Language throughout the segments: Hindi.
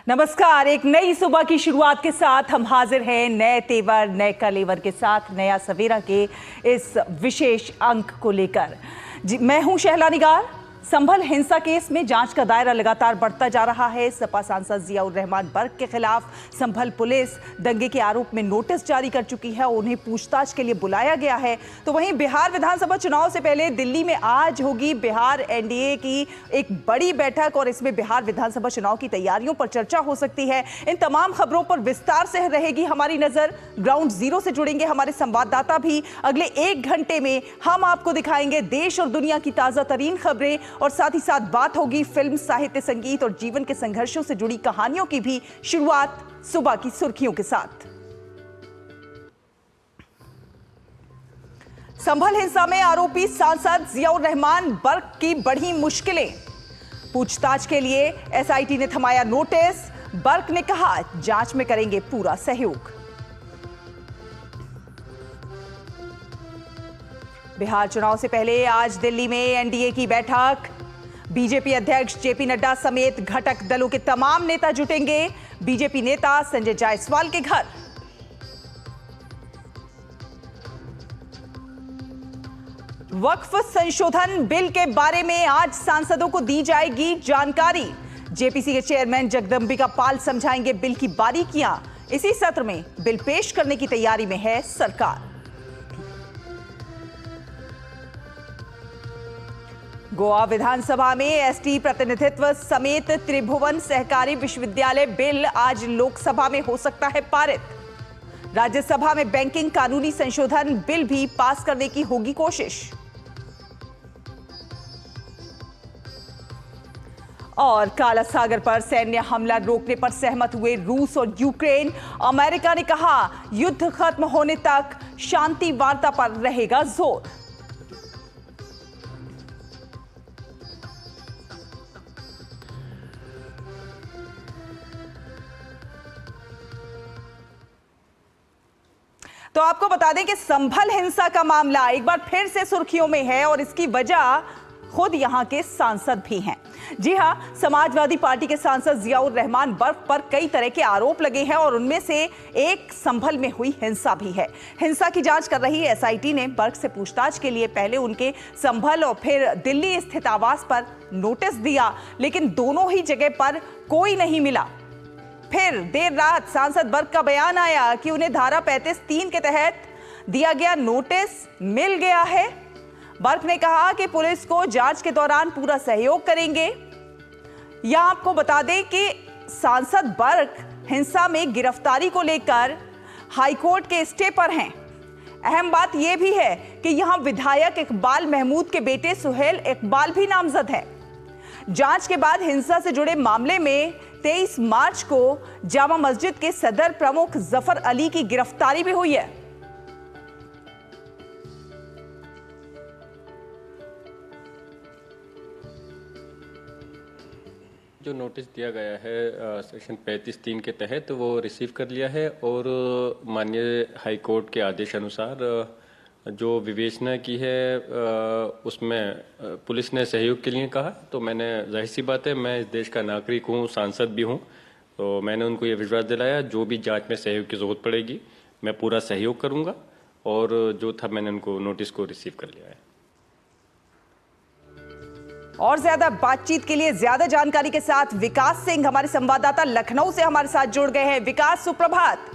नमस्कार। एक नई सुबह की शुरुआत के साथ हम हाजिर हैं नए तेवर नए कलेवर के साथ नया सवेरा के इस विशेष अंक को लेकर। मैं हूं शहला निगार। संभल हिंसा केस में जांच का दायरा लगातार बढ़ता जा रहा है। सपा सांसद जियाउर रहमान बर्क के खिलाफ संभल पुलिस दंगे के आरोप में नोटिस जारी कर चुकी है। उन्हें पूछताछ के लिए बुलाया गया है। तो वहीं बिहार विधानसभा चुनाव से पहले दिल्ली में आज होगी बिहार एनडीए की एक बड़ी बैठक और इसमें बिहार विधानसभा चुनाव की तैयारियों पर चर्चा हो सकती है। इन तमाम खबरों पर विस्तार से रहेगी हमारी नजर। ग्राउंड जीरो से जुड़ेंगे हमारे संवाददाता भी। अगले 1 घंटे में हम आपको दिखाएंगे देश और दुनिया की ताजा तरीन खबरें और साथ ही साथ बात होगी फिल्म, साहित्य, संगीत और जीवन के संघर्षों से जुड़ी कहानियों की भी। शुरुआत सुबह की सुर्खियों के साथ। संभल हिंसा में आरोपी सांसद जियाउर रहमान बर्क की बढ़ी मुश्किलें। पूछताछ के लिए एसआईटी ने थमाया नोटिस। बर्क ने कहा जांच में करेंगे पूरा सहयोग। बिहार चुनाव से पहले आज दिल्ली में एनडीए की बैठक। बीजेपी अध्यक्ष जेपी नड्डा समेत घटक दलों के तमाम नेता जुटेंगे बीजेपी नेता संजय जायसवाल के घर। वक्फ संशोधन बिल के बारे में आज सांसदों को दी जाएगी जानकारी। जेपीसी के चेयरमैन जगदंबिका पाल समझाएंगे बिल की बारीकियां। इसी सत्र में बिल पेश करने की तैयारी में है सरकार। गोवा विधानसभा में एसटी प्रतिनिधित्व समेत त्रिभुवन सहकारी विश्वविद्यालय बिल आज लोकसभा में हो सकता है पारित। राज्यसभा में बैंकिंग कानूनी संशोधन बिल भी पास करने की होगी कोशिश। और काला सागर पर सैन्य हमला रोकने पर सहमत हुए रूस और यूक्रेन। अमेरिका ने कहा युद्ध खत्म होने तक शांति वार्ता पर रहेगा जोर। तो आपको बता दें कि संभल हिंसा का मामला एक बार फिर से सुर्खियों में है और इसकी वजह खुद यहां के सांसद भी हैं। जी हां, समाजवादी पार्टी के सांसद जियाउर रहमान बर्क पर कई तरह के आरोप लगे हैं और उनमें से एक संभल में हुई हिंसा भी है। हिंसा की जांच कर रही एसआईटी ने बर्क से पूछताछ के लिए पहले उनके संभल और फिर दिल्ली स्थित आवास पर नोटिस दिया, लेकिन दोनों ही जगह पर कोई नहीं मिला। फिर देर रात सांसद बर्क का बयान आया कि उन्हें धारा 35(3) के तहत दिया गया नोटिस मिल गया है। बर्क ने कहा कि पुलिस को जांच के दौरान पूरा सहयोग करेंगे। यह आपको बता दें कि सांसद बर्क हिंसा में गिरफ्तारी को लेकर हाईकोर्ट के स्टे पर हैं। अहम बात यह भी है कि यहां विधायक इकबाल महमूद के बेटे सुहेल इकबाल भी नामजद हैं। जांच के बाद हिंसा से जुड़े मामले में 23 मार्च को जामा मस्जिद के सदर प्रमुख जफर अली की गिरफ्तारी भी हुई है। जो नोटिस दिया गया है सेक्शन 35(3) के तहत वो रिसीव कर लिया है और माननीय हाई कोर्ट के आदेश अनुसार जो विवेचना की है उसमें पुलिस ने सहयोग के लिए कहा। तो मैंने जाहिर सी बात है, मैं इस देश का नागरिक हूँ, सांसद भी हूँ, तो मैंने उनको ये विश्वास दिलाया जो भी जांच में सहयोग की जरूरत पड़ेगी मैं पूरा सहयोग करूँगा। और जो था मैंने उनको नोटिस को रिसीव कर लिया है। और ज्यादा बातचीत के लिए, ज्यादा जानकारी के साथ विकास सिंह हमारे संवाददाता लखनऊ से हमारे साथ जुड़ गए हैं। विकास, सुप्रभात।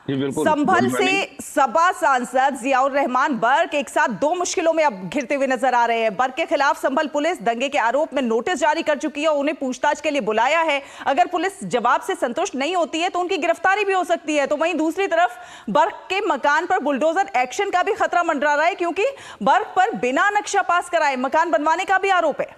संभल से सपा सांसद जियाउर रहमान बर्क एक साथ 2 मुश्किलों में अब घिरते हुए नजर आ रहे हैं। बर्क के खिलाफ संभल पुलिस दंगे के आरोप में नोटिस जारी कर चुकी है और उन्हें पूछताछ के लिए बुलाया है। अगर पुलिस जवाब से संतुष्ट नहीं होती है तो उनकी गिरफ्तारी भी हो सकती है। तो वहीं दूसरी तरफ बर्क के मकान पर बुलडोजर एक्शन का भी खतरा मंडरा रहा है, क्योंकि बर्क पर बिना नक्शा पास कराए मकान बनवाने का भी आरोप है।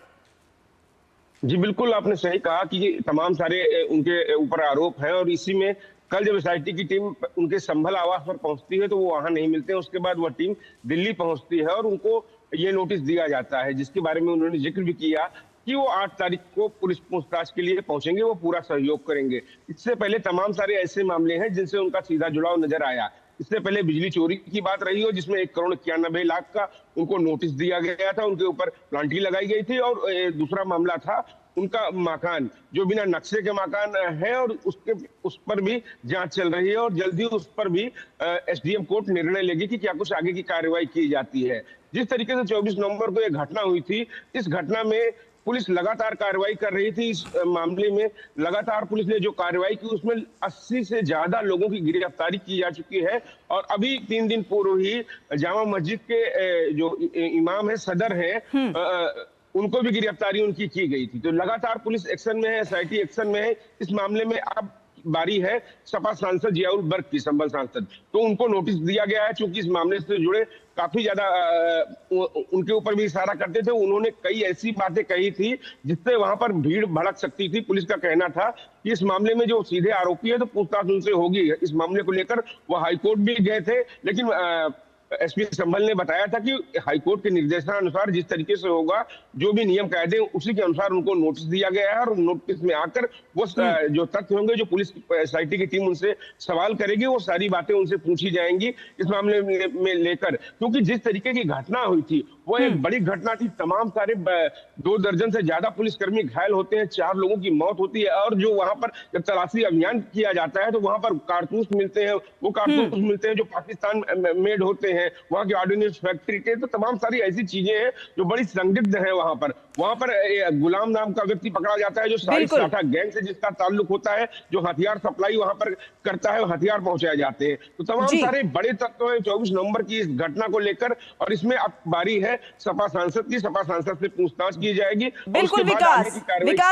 जी बिल्कुल, आपने सही कहा कि तमाम सारे उनके ऊपर आरोप है और इसी में कल जब एसआईटी की टीम उनके संभल आवास पर पहुंचती है तो वो वहां नहीं मिलते हैं। उसके बाद वह टीम दिल्ली पहुंचती है और उनको ये नोटिस दिया जाता है, जिसके बारे में उन्होंने जिक्र भी किया कि वो 8 तारीख को पुलिस पूछताछ के लिए पहुंचेंगे, वो पूरा सहयोग करेंगे। इससे पहले तमाम सारे ऐसे मामले हैं जिनसे उनका सीधा जुड़ाव नजर आया। इससे पहले बिजली चोरी की बात रही हो, जिसमें 1,91,91,00,000 का उनको नोटिस दिया गया था, उनके ऊपर प्लांटी लगाई गई थी। और दूसरा मामला था उनका मकान जो बिना नक्शे के मकान है, और उस पर भी जांच चल रही है और जल्दी उस पर भी एसडीएम कोर्ट निर्णय लेगी कि क्या कुछ आगे की कार्रवाई की जाती है। जिस तरीके से 24 नवंबर को यह घटना हुई थी, इस घटना में पुलिस लगातार कार्रवाई कर रही थी। इस मामले में लगातार पुलिस ने जो कार्रवाई की उसमें 80 से ज्यादा लोगों की गिरफ्तारी की जा चुकी है। और अभी 3 दिन पूर्व ही जामा मस्जिद के जो इमाम है, सदर है, उनको भी गिरफ्तारी उनकी की गई थी। तो लगातार पुलिस एक्शन में है, एसआईटी एक्शन में है। इस मामले में अब बारी है सपा सांसद जियाउल बर्क की, संभल सांसद, तो उनको नोटिस दिया गया है। चूंकि इस मामले से जुड़े काफी ज्यादा उनके ऊपर भी इशारा करते थे, उन्होंने कई ऐसी बातें कही थी जिससे वहां पर भीड़ भड़क सकती थी। पुलिस का कहना था कि इस मामले में जो सीधे आरोपी है तो पूछताछ उनसे होगी। इस मामले को लेकर वो हाईकोर्ट भी गए थे, लेकिन एसपी संभल ने बताया था कि हाईकोर्ट के निर्देशानुसार जिस तरीके से होगा, जो भी नियम कायदे उसी के अनुसार उनको नोटिस दिया गया है। और नोटिस में आकर वो जो तथ्य होंगे, जो पुलिस एसआईटी की टीम उनसे सवाल करेगी, वो सारी बातें उनसे पूछी जाएंगी इस मामले में लेकर। क्योंकि जिस तरीके की घटना हुई थी वो एक बड़ी घटना थी। तमाम सारे 2 दर्जन से ज्यादा पुलिसकर्मी घायल होते हैं, 4 लोगों की मौत होती है। और जो वहां पर जब तलाशी अभियान किया जाता है तो वहां पर कारतूस मिलते हैं, वो कारतूस मिलते हैं जो पाकिस्तान मेड होते हैं, वहां की ऑर्डिनेंस फैक्ट्री के। तो तमाम सारी ऐसी चीजें हैं जो बड़ी संदिग्ध है। वहां पर गुलाम नाम का व्यक्ति पकड़ा जाता है, जो साठा गैंग से जिसका ताल्लुक होता है, जो हथियार सप्लाई वहां पर करता है, हथियार पहुंचाए जाते हैं। तो तमाम सारे बड़े तत्व हैं 24 नवंबर की इस घटना को लेकर। और इसमें अब बारी है सपा सांसद की, सपा सांसद से पूछताछ की जाएगी। बिल्कुल विकास,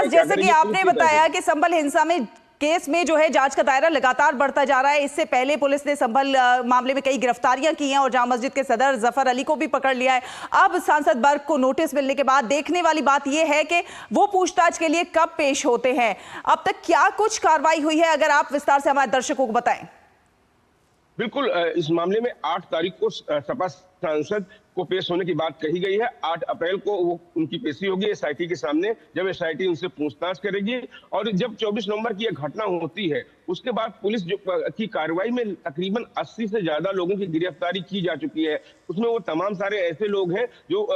जैसे कि आपने बताया कि संभल हिंसा में केस में जो है जांच का दायरा लगातार बढ़ता जा रहा है। इससे पहले पुलिस ने संभल मामले में कई गिरफ्तारियां की हैं और जामा मस्जिद के सदर जफर अली को भी पकड़ लिया है। अब सांसद बर्क को नोटिस मिलने के बाद देखने वाली बात यह है कि वो पूछताछ के लिए कब पेश होते हैं। अब तक क्या कुछ कार्रवाई हुई है, अगर आप विस्तार से हमारे दर्शकों को बताएं। बिल्कुल, इस मामले में 8 तारीख को सपा सांसद को पेश होने की बात कही गई है। 8 अप्रैल को वो उनकी पेशी होगी एसआईटी के सामने, जब एसआईटी उनसे पूछताछ करेगी। और जब 24 नवंबर की यह घटना होती है उसके बाद पुलिस की कार्रवाई में तकरीबन 80 से ज्यादा लोगों की गिरफ्तारी की जा चुकी है। उसमें वो तमाम सारे ऐसे लोग हैं जो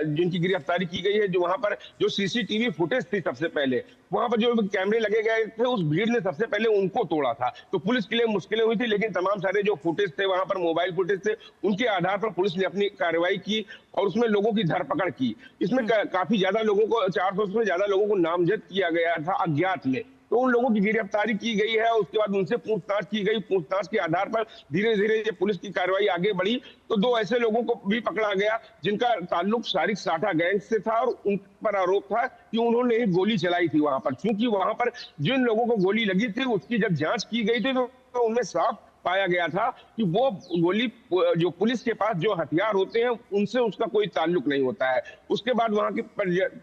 जिनकी गिरफ्तारी की गई है, जो वहां पर जो सीसीटीवी फुटेज थी, सबसे पहले वहां पर जो कैमरे लगे गए थे, उस भीड़ ने सबसे पहले उनको तोड़ा था। तो पुलिस के लिए मुश्किलें हुई थी, लेकिन तमाम सारे जो फुटेज थे वहां पर, मोबाइल फुटेज थे, उनके आधार पर पुलिस ने अपनी कार्रवाई की और उसमें लोगों की धरपकड़ की। इसमें काफी ज्यादा लोगों को, 400 से ज्यादा लोगों को नामजद किया गया था अज्ञात में। तो उन लोगों की गिरफ्तारी की गई है। उसके बाद उनसे पूछताछ की गई। पूछताछ के आधार पर धीरे धीरे ये पुलिस की कार्रवाई आगे बढ़ी तो 2 ऐसे लोगों को भी पकड़ा गया जिनका ताल्लुक साठा गैंग से था और उन पर आरोप था कि उन्होंने एक गोली चलाई थी वहां पर। क्योंकि वहां पर जिन लोगों को गोली लगी थी उसकी जब जांच की गई थी तो उनमें साफ पाया गया था कि वो गोली जो पुलिस के पास जो हथियार होते हैं उनसे उसका कोई ताल्लुक नहीं होता है। उसके बाद वहां की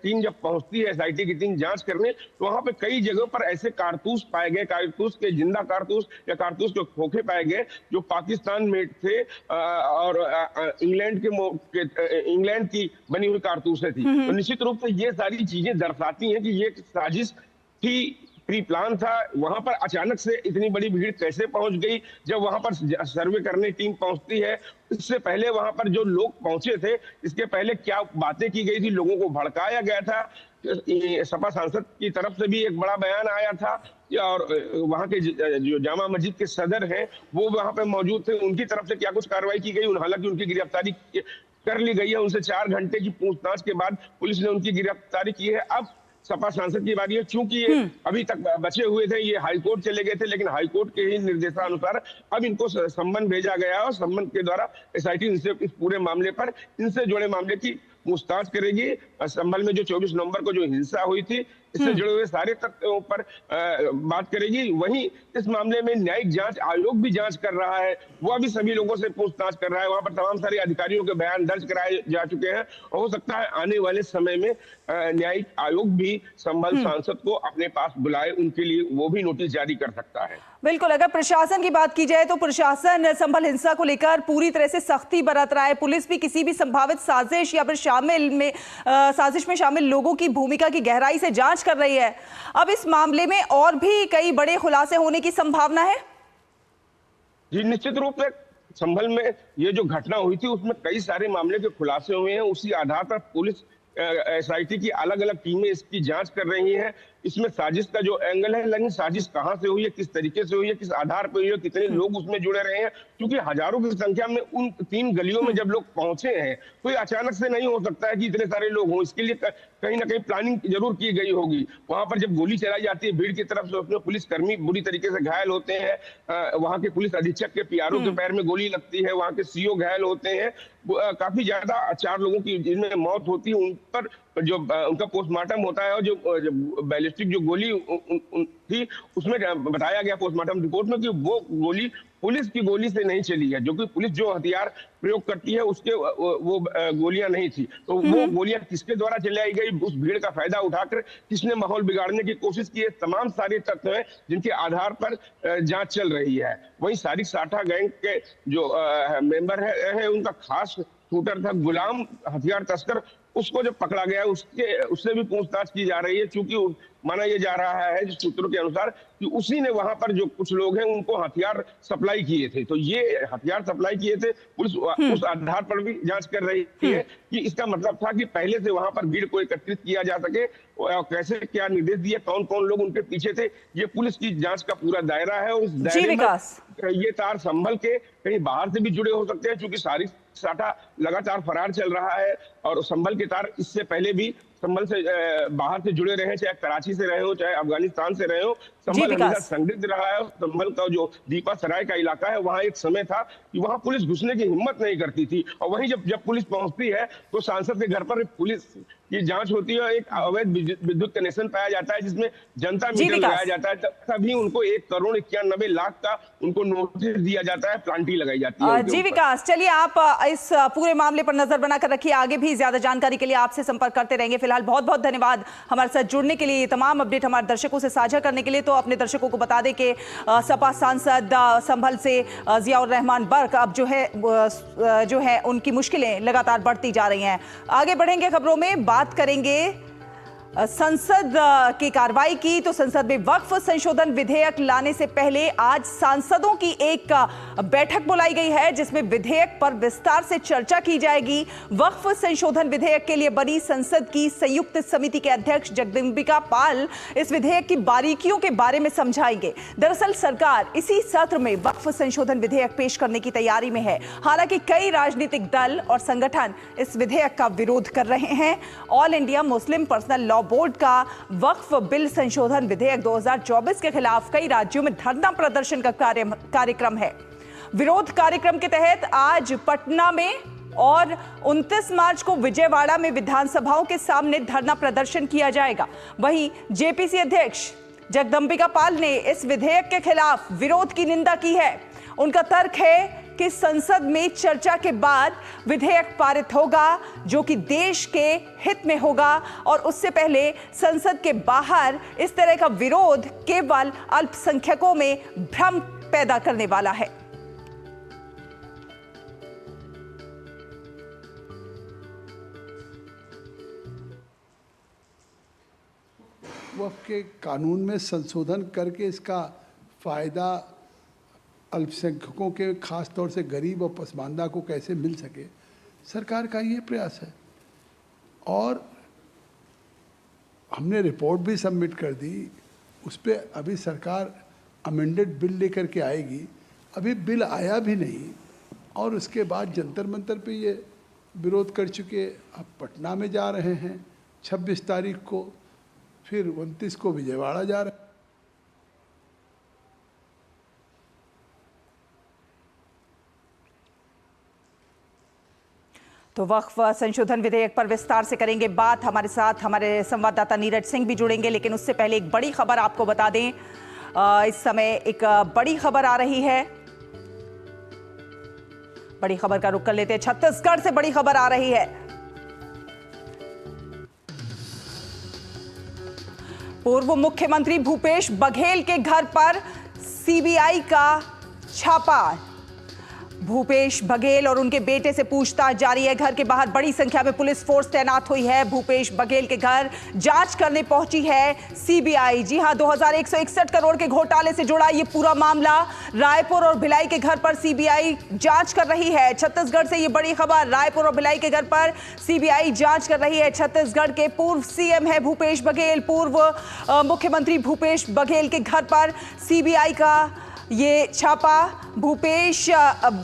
टीम जब पहुंचती है, एसआईटी की टीम जांच करने, तो वहां पे कई जगहों पर ऐसे कारतूस पाए गए, कारतूस के जिंदा कारतूस या कारतूस के खोखे पाए गए जो पाकिस्तान मेड थे और इंग्लैंड की बनी हुई कारतूसें थी। तो निश्चित रूप से ये सारी चीजें दर्शाती हैं कि ये साजिश थी, प्री प्लान था। वहां पर अचानक से इतनी बड़ी भीड़ कैसे पहुंच गई? जब वहां पर सर्वे करने टीम पहुंचती है, इससे पहले वहां पर जो लोग पहुंचे थे, इसके पहले क्या बातें की गई थी, लोगों को भड़काया गया था। सपा सांसद की तरफ से भी एक बड़ा बयान आया था और वहां के जो जामा मस्जिद के सदर हैं वो वहां पे मौजूद थे, उनकी तरफ से क्या कुछ कार्रवाई की गई। हालांकि उनकी गिरफ्तारी कर ली गई है। उनसे 4 घंटे की पूछताछ के बाद पुलिस ने उनकी गिरफ्तारी की है। अब सपा सांसद की बारी है। चूंकि ये अभी तक बचे हुए थे, ये हाईकोर्ट चले गए थे, लेकिन हाईकोर्ट के ही निर्देशानुसार अब इनको सम्मन भेजा गया और सम्मन के द्वारा एसआईटी इनसे इस पूरे मामले पर, इनसे जुड़े मामले की पूछताछ करेगी। संभल में जो 24 नवंबर को जो हिंसा हुई थी, इससे जुड़े हुए सारे तथ्यों पर बात करेगी। वहीं इस मामले में न्यायिक जांच आयोग भी जांच कर रहा है, वह भी सभी लोगों से पूछताछ कर रहा है। वहां पर तमाम सारे अधिकारियों के बयान दर्ज कराए जा चुके हैं और हो सकता है आने वाले समय में न्यायिक आयोग भी संभल सांसद को अपने पास बुलाए, उनके लिए वो भी नोटिस जारी कर सकता है। बिल्कुल, अगर प्रशासन की बात की जाए तो प्रशासन संभल हिंसा को लेकर पूरी तरह से सख्ती बरत रहा है। पुलिस भी किसी भी संभावित साजिश या फिर साजिश में शामिल लोगों की भूमिका की गहराई से जांच कर रही है। अब इस मामले में और भी कई बड़े खुलासे होने की संभावना है। जी, निश्चित रूप से संभल में ये जो घटना हुई थी उसमें कई सारे मामले के खुलासे हुए हैं। उसी आधार पर पुलिस SIT की अलग अलग टीमें इसकी जांच कर रही हैं। इसमें साजिश का जो एंगल है, लेकिन साजिश कहां से हुई है, किस तरीके से हुई है, किस आधार पर हुई है, कितने लोग उसमें जुड़े रहे हैं, क्योंकि हजारों की संख्या में उन 3 गलियों में जब लोग पहुंचे हैं तो ये अचानक से नहीं हो सकता है कि इतने सारे लोग हों। इसके लिए कहीं ना कहीं प्लानिंग जरूर की गई होगी। वहां पर जब गोली चलाई जाती है भीड़ की तरफ से, उसमें पुलिसकर्मी बुरी तरीके से घायल होते हैं, वहां के पुलिस अधीक्षक के PRO के पैर में गोली लगती है, वहां के CO घायल होते हैं, काफी ज्यादा 4 लोगों की जिनमें मौत होती है, उन पर जो उनका पोस्टमार्टम होता है और जो बैलिस्टिक जो गोली थी उसमें बताया गया पोस्टमार्टम रिपोर्ट में कि वो गोली पुलिस की गोली से नहीं चली है, जो कि पुलिस जो हथियार प्रयोग करती है उसके वो गोलियां नहीं थी। तो वो गोलियां किसके द्वारा चलाई गई, उस भीड़ का फायदा उठाकर किसने माहौल बिगाड़ने की कोशिश की है, तमाम सारे तथ्य हैं जिनके आधार पर जांच चल रही है। वहीं सारिक साठा गैंग के जो मेंबर है उनका खास शूटर था गुलाम हथियार तस्कर, उसको जब पकड़ा गया उससे भी पूछताछ की जा रही है, क्योंकि माना यह जा रहा है सूत्रों के अनुसार कि उसी ने वहां पर जो कुछ लोग हैं उनको हथियार सप्लाई किए थे। तो ये हथियार सप्लाई किए थे, पुलिस उस आधार पर भी जांच कर रही है कि इसका मतलब था कि पहले से वहां पर भीड़ को एकत्रित किया जा सके, कैसे क्या निर्देश दिए, कौन कौन लोग उनके पीछे थे, ये पुलिस की जांच का पूरा दायरा है। और इस दायरे में ये तार संभल के कहीं बाहर से भी जुड़े हो सकते हैं, क्योंकि सारिक साठा लगातार फरार चल रहा है और संभल के तार इससे पहले भी संभल से बाहर से जुड़े रहे, चाहे कराची से रहे हो, चाहे अफगानिस्तान से रहे हो, संभल हमेशा संदिग्ध रहा है। संभल का जो दीपा सराय का इलाका है, वहां एक समय था कि वहां पुलिस घुसने की हिम्मत नहीं करती थी, और वहीं जब पुलिस पहुंचती है तो सांसद के घर पर पुलिस की जांच होती है, एक अवैध विद्युत कनेक्शन पाया जाता है जिसमें जनता मीटर लगाया जाता है, तभी उनको 1,91,00,000 का उनको नोटिस दिया जाता है, प्लांटी लगाई जाती है। जी विकास, चलिए आप इस पूरे मामले पर नजर बनाकर रखिए, आगे भी ज्यादा जानकारी के लिए आपसे संपर्क करते रहेंगे। फिलहाल बहुत बहुत धन्यवाद हमारे साथ जुड़ने के लिए, तमाम अपडेट हमारे दर्शकों से साझा करने के लिए। तो अपने दर्शकों को बता दें कि सपा सांसद संभल से जियाउर रहमान बर्क अब जो है उनकी मुश्किलें लगातार बढ़ती जा रही हैं। आगे बढ़ेंगे, खबरों में बात करेंगे संसद की कार्रवाई की। तो संसद में वक्फ संशोधन विधेयक लाने से पहले आज सांसदों की एक बैठक बुलाई गई है, जिसमें विधेयक पर विस्तार से चर्चा की जाएगी। वक्फ संशोधन विधेयक के लिए बनी संसद की संयुक्त समिति के अध्यक्ष जगदंबिका पाल इस विधेयक की बारीकियों के बारे में समझाएंगे। दरअसल सरकार इसी सत्र में वक्फ संशोधन विधेयक पेश करने की तैयारी में है। हालांकि कई राजनीतिक दल और संगठन इस विधेयक का विरोध कर रहे हैं। All India Muslim personal law board का वक्फ बिल संशोधन विधेयक 2024 के खिलाफ कई राज्यों में धरना प्रदर्शन का कार्यक्रम है। विरोध कार्यक्रम के तहत आज पटना में और 29 मार्च को विजयवाड़ा में विधानसभाओं के सामने धरना प्रदर्शन किया जाएगा। वहीं जेपीसी अध्यक्ष जगदंबिका पाल ने इस विधेयक के खिलाफ विरोध की निंदा की है। उनका तर्क है कि संसद में चर्चा के बाद विधेयक पारित होगा, जो कि देश के हित में होगा, और उससे पहले संसद के बाहर इस तरह का विरोध केवल अल्पसंख्यकों में भ्रम पैदा करने वाला है। वक्फ के कानून में संशोधन करके इसका फायदा अल्पसंख्यकों के, खास तौर से गरीब और पसमानदा को कैसे मिल सके, सरकार का ये प्रयास है। और हमने रिपोर्ट भी सबमिट कर दी, उस पर अभी सरकार अमेंडेड बिल लेकर के आएगी। अभी बिल आया भी नहीं, और उसके बाद जंतर मंतर पे ये विरोध कर चुके। अब पटना में जा रहे हैं 26 तारीख को, फिर 29 को विजयवाड़ा जा रहे हैं। तो वक्फ संशोधन विधेयक पर विस्तार से करेंगे बात। हमारे साथ हमारे संवाददाता नीरज सिंह भी जुड़ेंगे, लेकिन उससे पहले एक बड़ी खबर आपको बता दें। इस समय एक बड़ी खबर आ रही है, बड़ी खबर का रुख कर लेते हैं। छत्तीसगढ़ से बड़ी खबर आ रही है। पूर्व मुख्यमंत्री भूपेश बघेल के घर पर सीबीआई का छापा। भूपेश बघेल और उनके बेटे से पूछताछ जारी है। घर के बाहर बड़ी संख्या में पुलिस फोर्स तैनात हुई है। भूपेश बघेल के घर जांच करने पहुंची है सीबीआई। जी हां, 2161 करोड़ के घोटाले से जुड़ा ये पूरा मामला रायपुर और भिलाई के घर पर सीबीआई जांच कर रही है। छत्तीसगढ़ से ये बड़ी खबर, रायपुर और भिलाई के घर पर सीबीआई जांच कर रही है। छत्तीसगढ़ के पूर्व सीएम है भूपेश बघेल, पूर्व मुख्यमंत्री भूपेश बघेल के घर पर सीबीआई का ये छापा। भूपेश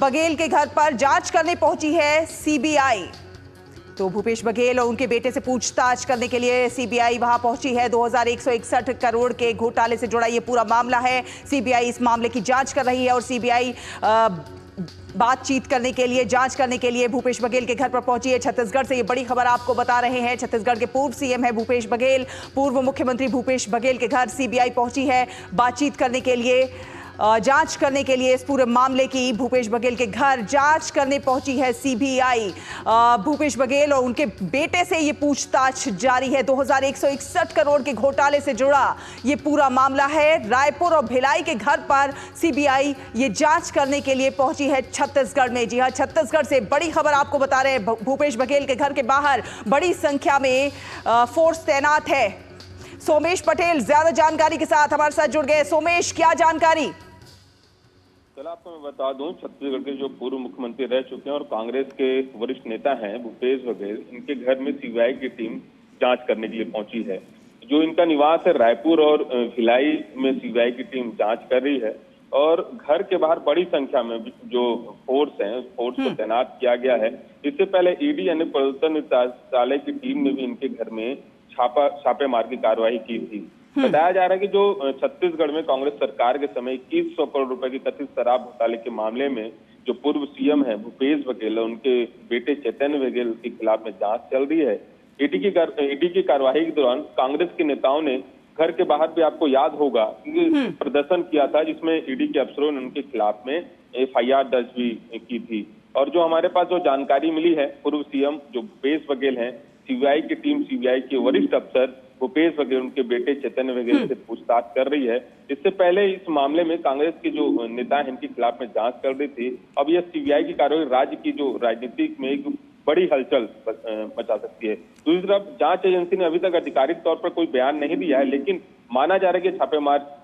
बघेल के घर पर जांच करने पहुंची है सीबीआई। तो भूपेश बघेल और उनके बेटे से पूछताछ करने के लिए सीबीआई वहां पहुंची है। 2161 करोड़ के घोटाले से जुड़ा ये पूरा मामला है। सीबीआई इस मामले की जांच कर रही है और सीबीआई बातचीत करने के लिए, जांच करने के लिए भूपेश बघेल के घर पर पहुंची है। छत्तीसगढ़ से ये बड़ी खबर आपको बता रहे हैं। छत्तीसगढ़ के पूर्व सीएम है भूपेश बघेल, पूर्व मुख्यमंत्री भूपेश बघेल के घर सीबीआई पहुंची है बातचीत करने के लिए, जांच करने के लिए इस पूरे मामले की। भूपेश बघेल के घर जांच करने पहुंची है सीबीआई। भूपेश बघेल और उनके बेटे से ये पूछताछ जारी है। 2161 करोड़ के घोटाले से जुड़ा ये पूरा मामला है। रायपुर और भिलाई के घर पर सीबीआई ये जांच करने के लिए पहुंची है छत्तीसगढ़ में। जी हां, छत्तीसगढ़ से बड़ी खबर आपको बता रहे हैं। भूपेश बघेल के घर के बाहर बड़ी संख्या में फोर्स तैनात है। सोमेश पटेल ज्यादा जानकारी के साथ हमारे साथ जुड़ गए। सोमेश, क्या जानकारी? चलो आपको मैं बता दूं, छत्तीसगढ़ के जो पूर्व मुख्यमंत्री रह चुके हैं और कांग्रेस के वरिष्ठ नेता हैं भूपेश बघेल, इनके घर में सीबीआई की टीम जांच करने के लिए पहुंची है। जो इनका निवास है रायपुर और भिलाई में सीबीआई की टीम जांच कर रही है और घर के बाहर बड़ी संख्या में जो फोर्स है, उस फोर्स को तैनात किया गया है। इससे पहले ईडी यानी प्रवर्तन निदेशालय की टीम ने भी इनके घर में छापेमार की कार्रवाई की थी। बताया जा रहा है कि जो छत्तीसगढ़ में कांग्रेस सरकार के समय 2100 करोड़ रुपए की कथित शराब घोटाले के मामले में जो पूर्व सीएम है भूपेश बघेल और उनके बेटे चैतन्य बघेल के खिलाफ में जांच चल रही है। ईडी की कार्रवाई के दौरान कांग्रेस के नेताओं ने घर के बाहर भी, आपको याद होगा, प्रदर्शन किया था जिसमें ईडी के अफसरों ने उनके खिलाफ में एफआईआर दर्ज भी की थी। और जो हमारे पास जो जानकारी मिली है, पूर्व सीएम जो भूपेश बघेल हैं, सीबीआई की टीम, सीबीआई के वरिष्ठ अफसर भूपेश बघेल उनके बेटे चैतन्य बघेल से पूछताछ कर रही है। इससे पहले इस मामले में कांग्रेस के जो नेता हैं इनके खिलाफ में जांच कर रही थी। अब यह सीबीआई की कार्रवाई राज्य की जो राजनीतिक में एक बड़ी हलचल मचा सकती है। दूसरी तरफ जांच एजेंसी ने अभी तक आधिकारिक तौर पर कोई बयान नहीं दिया है, लेकिन माना जा रहा है कि छापेमार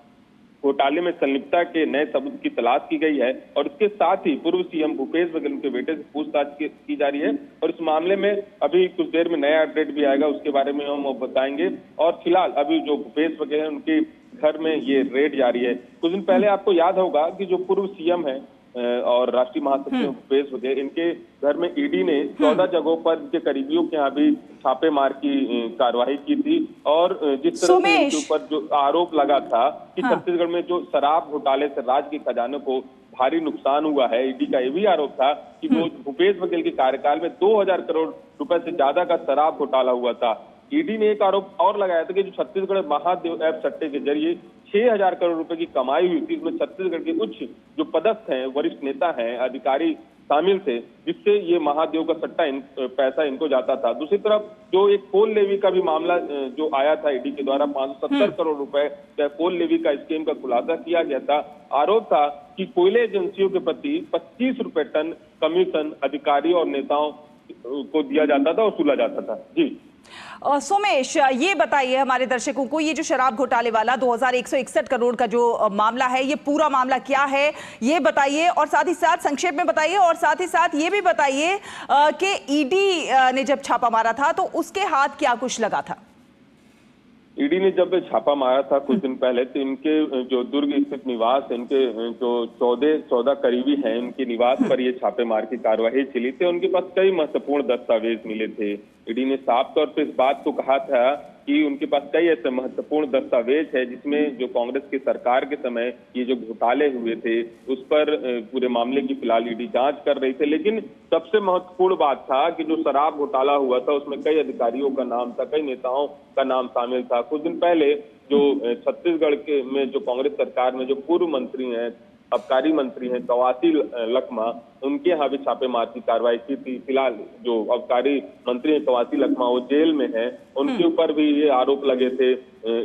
घोटाले में संलिप्तता के नए सबूत की तलाश की गई है और इसके साथ ही पूर्व सीएम भूपेश बघेल के बेटे से पूछताछ की जा रही है। और इस मामले में अभी कुछ देर में नया अपडेट भी आएगा, उसके बारे में हम बताएंगे। और फिलहाल अभी जो भूपेश बघेल है उनके घर में ये रेड जारी है। कुछ दिन पहले आपको याद होगा कि जो पूर्व सीएम है और राष्ट्रीय महासचिव भूपेश बघेल, इनके घर में ईडी ने 14 जगहों पर इनके करीबियों के यहाँ भी छापेमार की कार्रवाई की थी। और जिस तरह से इनके ऊपर जो आरोप लगा था कि छत्तीसगढ़ में जो शराब घोटाले से राज्य के खजाने को भारी नुकसान हुआ है, ईडी का ये भी आरोप था कि वो भूपेश बघेल के कार्यकाल में 2000 करोड़ रुपए से ज्यादा का शराब घोटाला हुआ था। ईडी ने एक आरोप और लगाया था कि जो छत्तीसगढ़ महादेव ऐप सट्टे के जरिए 6000 करोड़ रुपए की कमाई हुई थी, इसमें छत्तीसगढ़ के उच्च जो पदस्थ हैं, वरिष्ठ नेता हैं, अधिकारी शामिल थे, जिससे ये महादेव का सट्टा पैसा इनको जाता था। दूसरी तरफ जो एक कोल लेवी का भी मामला जो आया था ईडी के द्वारा, 570 करोड़ रुपए कोल लेवी का स्कीम का खुलासा किया गया था। आरोप था कि कोयले एजेंसियों के प्रति 25 रुपए टन कमीशन अधिकारी और नेताओं को दिया जाता था, वसूला जाता था। जी सोमेश, ये बताइए हमारे दर्शकों को, ये जो शराब घोटाले वाला 2161 करोड़ का जो मामला है, ये पूरा मामला क्या है ये बताइए और साथ ही साथ संक्षेप में बताइए। और साथ ही साथ ये भी बताइए कि ईडी ने जब छापा मारा था तो उसके हाथ क्या कुछ लगा था? ईडी ने जब छापा मारा था कुछ दिन पहले, तो इनके जो दुर्ग स्थित निवास, इनके जो 14 करीबी हैं, उनके निवास पर ये छापेमार की कार्रवाई चली थी। उनके पास कई महत्वपूर्ण दस्तावेज मिले थे। ईडी ने साफ तौर पर इस बात को कहा था कि उनके पास कई ऐसे महत्वपूर्ण दस्तावेज है जिसमें जो कांग्रेस की सरकार के समय ये जो घोटाले हुए थे उस पर पूरे मामले की फिलहाल ईडी जांच कर रही थी। लेकिन सबसे महत्वपूर्ण बात था कि जो शराब घोटाला हुआ था उसमें कई अधिकारियों का नाम था, कई नेताओं का नाम शामिल था। कुछ दिन पहले जो छत्तीसगढ़ के में जो कांग्रेस सरकार में जो पूर्व मंत्री हैं, आबकारी मंत्री हैं कवासी लखमा, उनके यहाँ भी छापेमार की कार्रवाई की थी। फिलहाल जो आबकारी मंत्री हैं कवासी लखमा, वो जेल में हैं। उनके ऊपर भी ये आरोप लगे थे।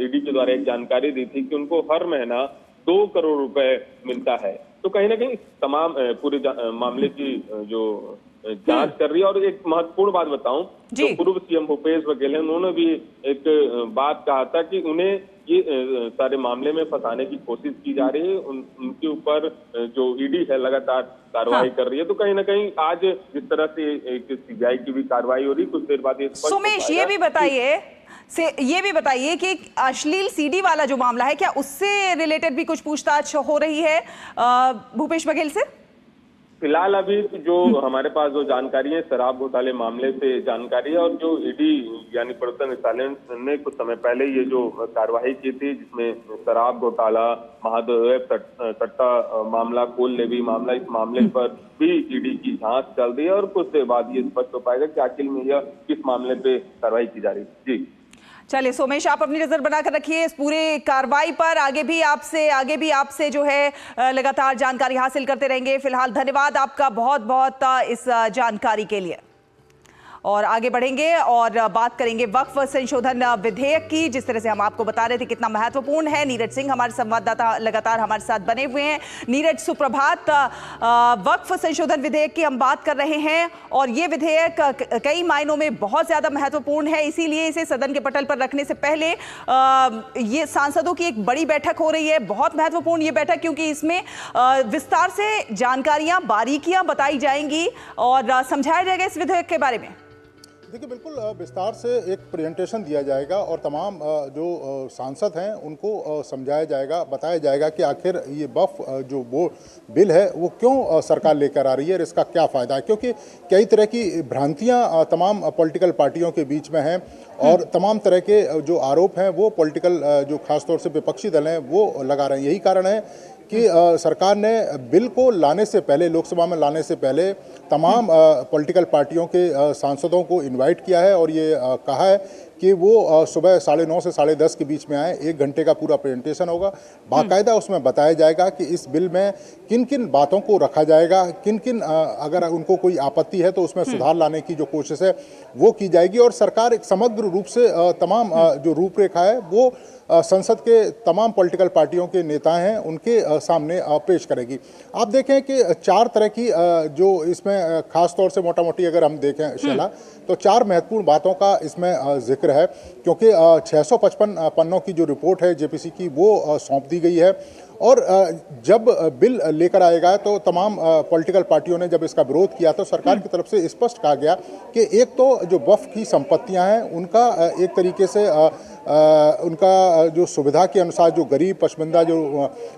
ईडी के द्वारा एक जानकारी दी थी कि उनको हर महीना 2 करोड़ रुपए मिलता है। तो कहीं ना कहीं तमाम पूरे मामले की जो जांच कर रही है। और एक महत्वपूर्ण बात बताऊं, जो पूर्व सीएम भूपेश बघेल हैं, उन्होंने भी एक बात कहा था कि उन्हें ये सारे मामले में फंसाने की कोशिश की जा रही है, उनके ऊपर जो ईडी है लगातार कार्रवाई कर रही है। तो कहीं ना कहीं आज जिस तरह से एक सीबीआई की भी कार्रवाई हो रही, कुछ देर बाद ये सुमेश ये भी बताइए कि अश्लील सीडी वाला जो मामला है, क्या उससे रिलेटेड भी कुछ पूछताछ हो रही है भूपेश बघेल से? फिलहाल अभी जो हमारे पास जो जानकारी है शराब घोटाले मामले से जानकारी है, और जो ईडी यानी प्रवर्तन निदेशालय ने कुछ समय पहले ये जो कार्रवाई की थी, जिसमें शराब घोटाला, महादेव सट्टा मामला, कोल लेवी मामला, इस मामले पर भी ईडी की जांच चल रही है। और कुछ देर बाद ये स्पष्ट हो पाएगा कि आखिर में यह किस मामले पे कार्रवाई की जा रही है। जी चलिए सोमेश, आप अपनी नजर बनाकर रखिए इस पूरे कार्रवाई पर। आगे भी आपसे जो है लगातार जानकारी हासिल करते रहेंगे। फिलहाल धन्यवाद आपका बहुत बहुत इस जानकारी के लिए। और आगे बढ़ेंगे और बात करेंगे वक्फ संशोधन विधेयक की। जिस तरह से हम आपको बता रहे थे कितना महत्वपूर्ण है, नीरज सिंह हमारे संवाददाता लगातार हमारे साथ बने हुए हैं। नीरज सुप्रभात, वक्फ संशोधन विधेयक की हम बात कर रहे हैं और ये विधेयक कई मायनों में बहुत ज्यादा महत्वपूर्ण है, इसीलिए इसे सदन के पटल पर रखने से पहले ये सांसदों की एक बड़ी बैठक हो रही है। बहुत महत्वपूर्ण ये बैठक, क्योंकि इसमें विस्तार से जानकारियां, बारीकियां बताई जाएंगी और समझाया जाएगा इस विधेयक के बारे में। देखिए, बिल्कुल विस्तार से एक प्रेजेंटेशन दिया जाएगा और तमाम जो सांसद हैं उनको समझाया जाएगा, बताया जाएगा कि आखिर ये वक्फ जो वो बिल है वो क्यों सरकार लेकर आ रही है और इसका क्या फ़ायदा है। क्योंकि कई तरह की भ्रांतियां तमाम पॉलिटिकल पार्टियों के बीच में हैं और तमाम तरह के जो आरोप हैं वो पॉलिटिकल जो खासतौर से विपक्षी दल हैं वो लगा रहे हैं। यही कारण है कि सरकार ने बिल को लाने से पहले, लोकसभा में लाने से पहले तमाम पॉलिटिकल पार्टियों के सांसदों को इनवाइट किया है और ये कहा है कि वो सुबह 9:30 से 10:30 के बीच में आए। 1 घंटे का पूरा प्रेजेंटेशन होगा, बाकायदा उसमें बताया जाएगा कि इस बिल में किन किन बातों को रखा जाएगा, किन किन अगर उनको कोई आपत्ति है तो उसमें सुधार लाने की जो कोशिश है वो की जाएगी। और सरकार एक समग्र रूप से तमाम जो रूपरेखा है वो संसद के तमाम पॉलिटिकल पार्टियों के नेता हैं उनके सामने पेश करेगी। आप देखें कि 4 तरह की जो इसमें खास तौर से मोटा मोटी अगर हम देखें शैला, तो 4 महत्वपूर्ण बातों का इसमें जिक्र है। क्योंकि 655 पन्नों की जो रिपोर्ट है जेपीसी की वो सौंप दी गई है और जब बिल लेकर आएगा तो तमाम पॉलिटिकल पार्टियों ने जब इसका विरोध किया तो सरकार की तरफ से स्पष्ट कहा गया कि एक तो जो वक्फ की संपत्तियां हैं उनका एक तरीके से उनका जो सुविधा के अनुसार जो गरीब पशमिंदा जो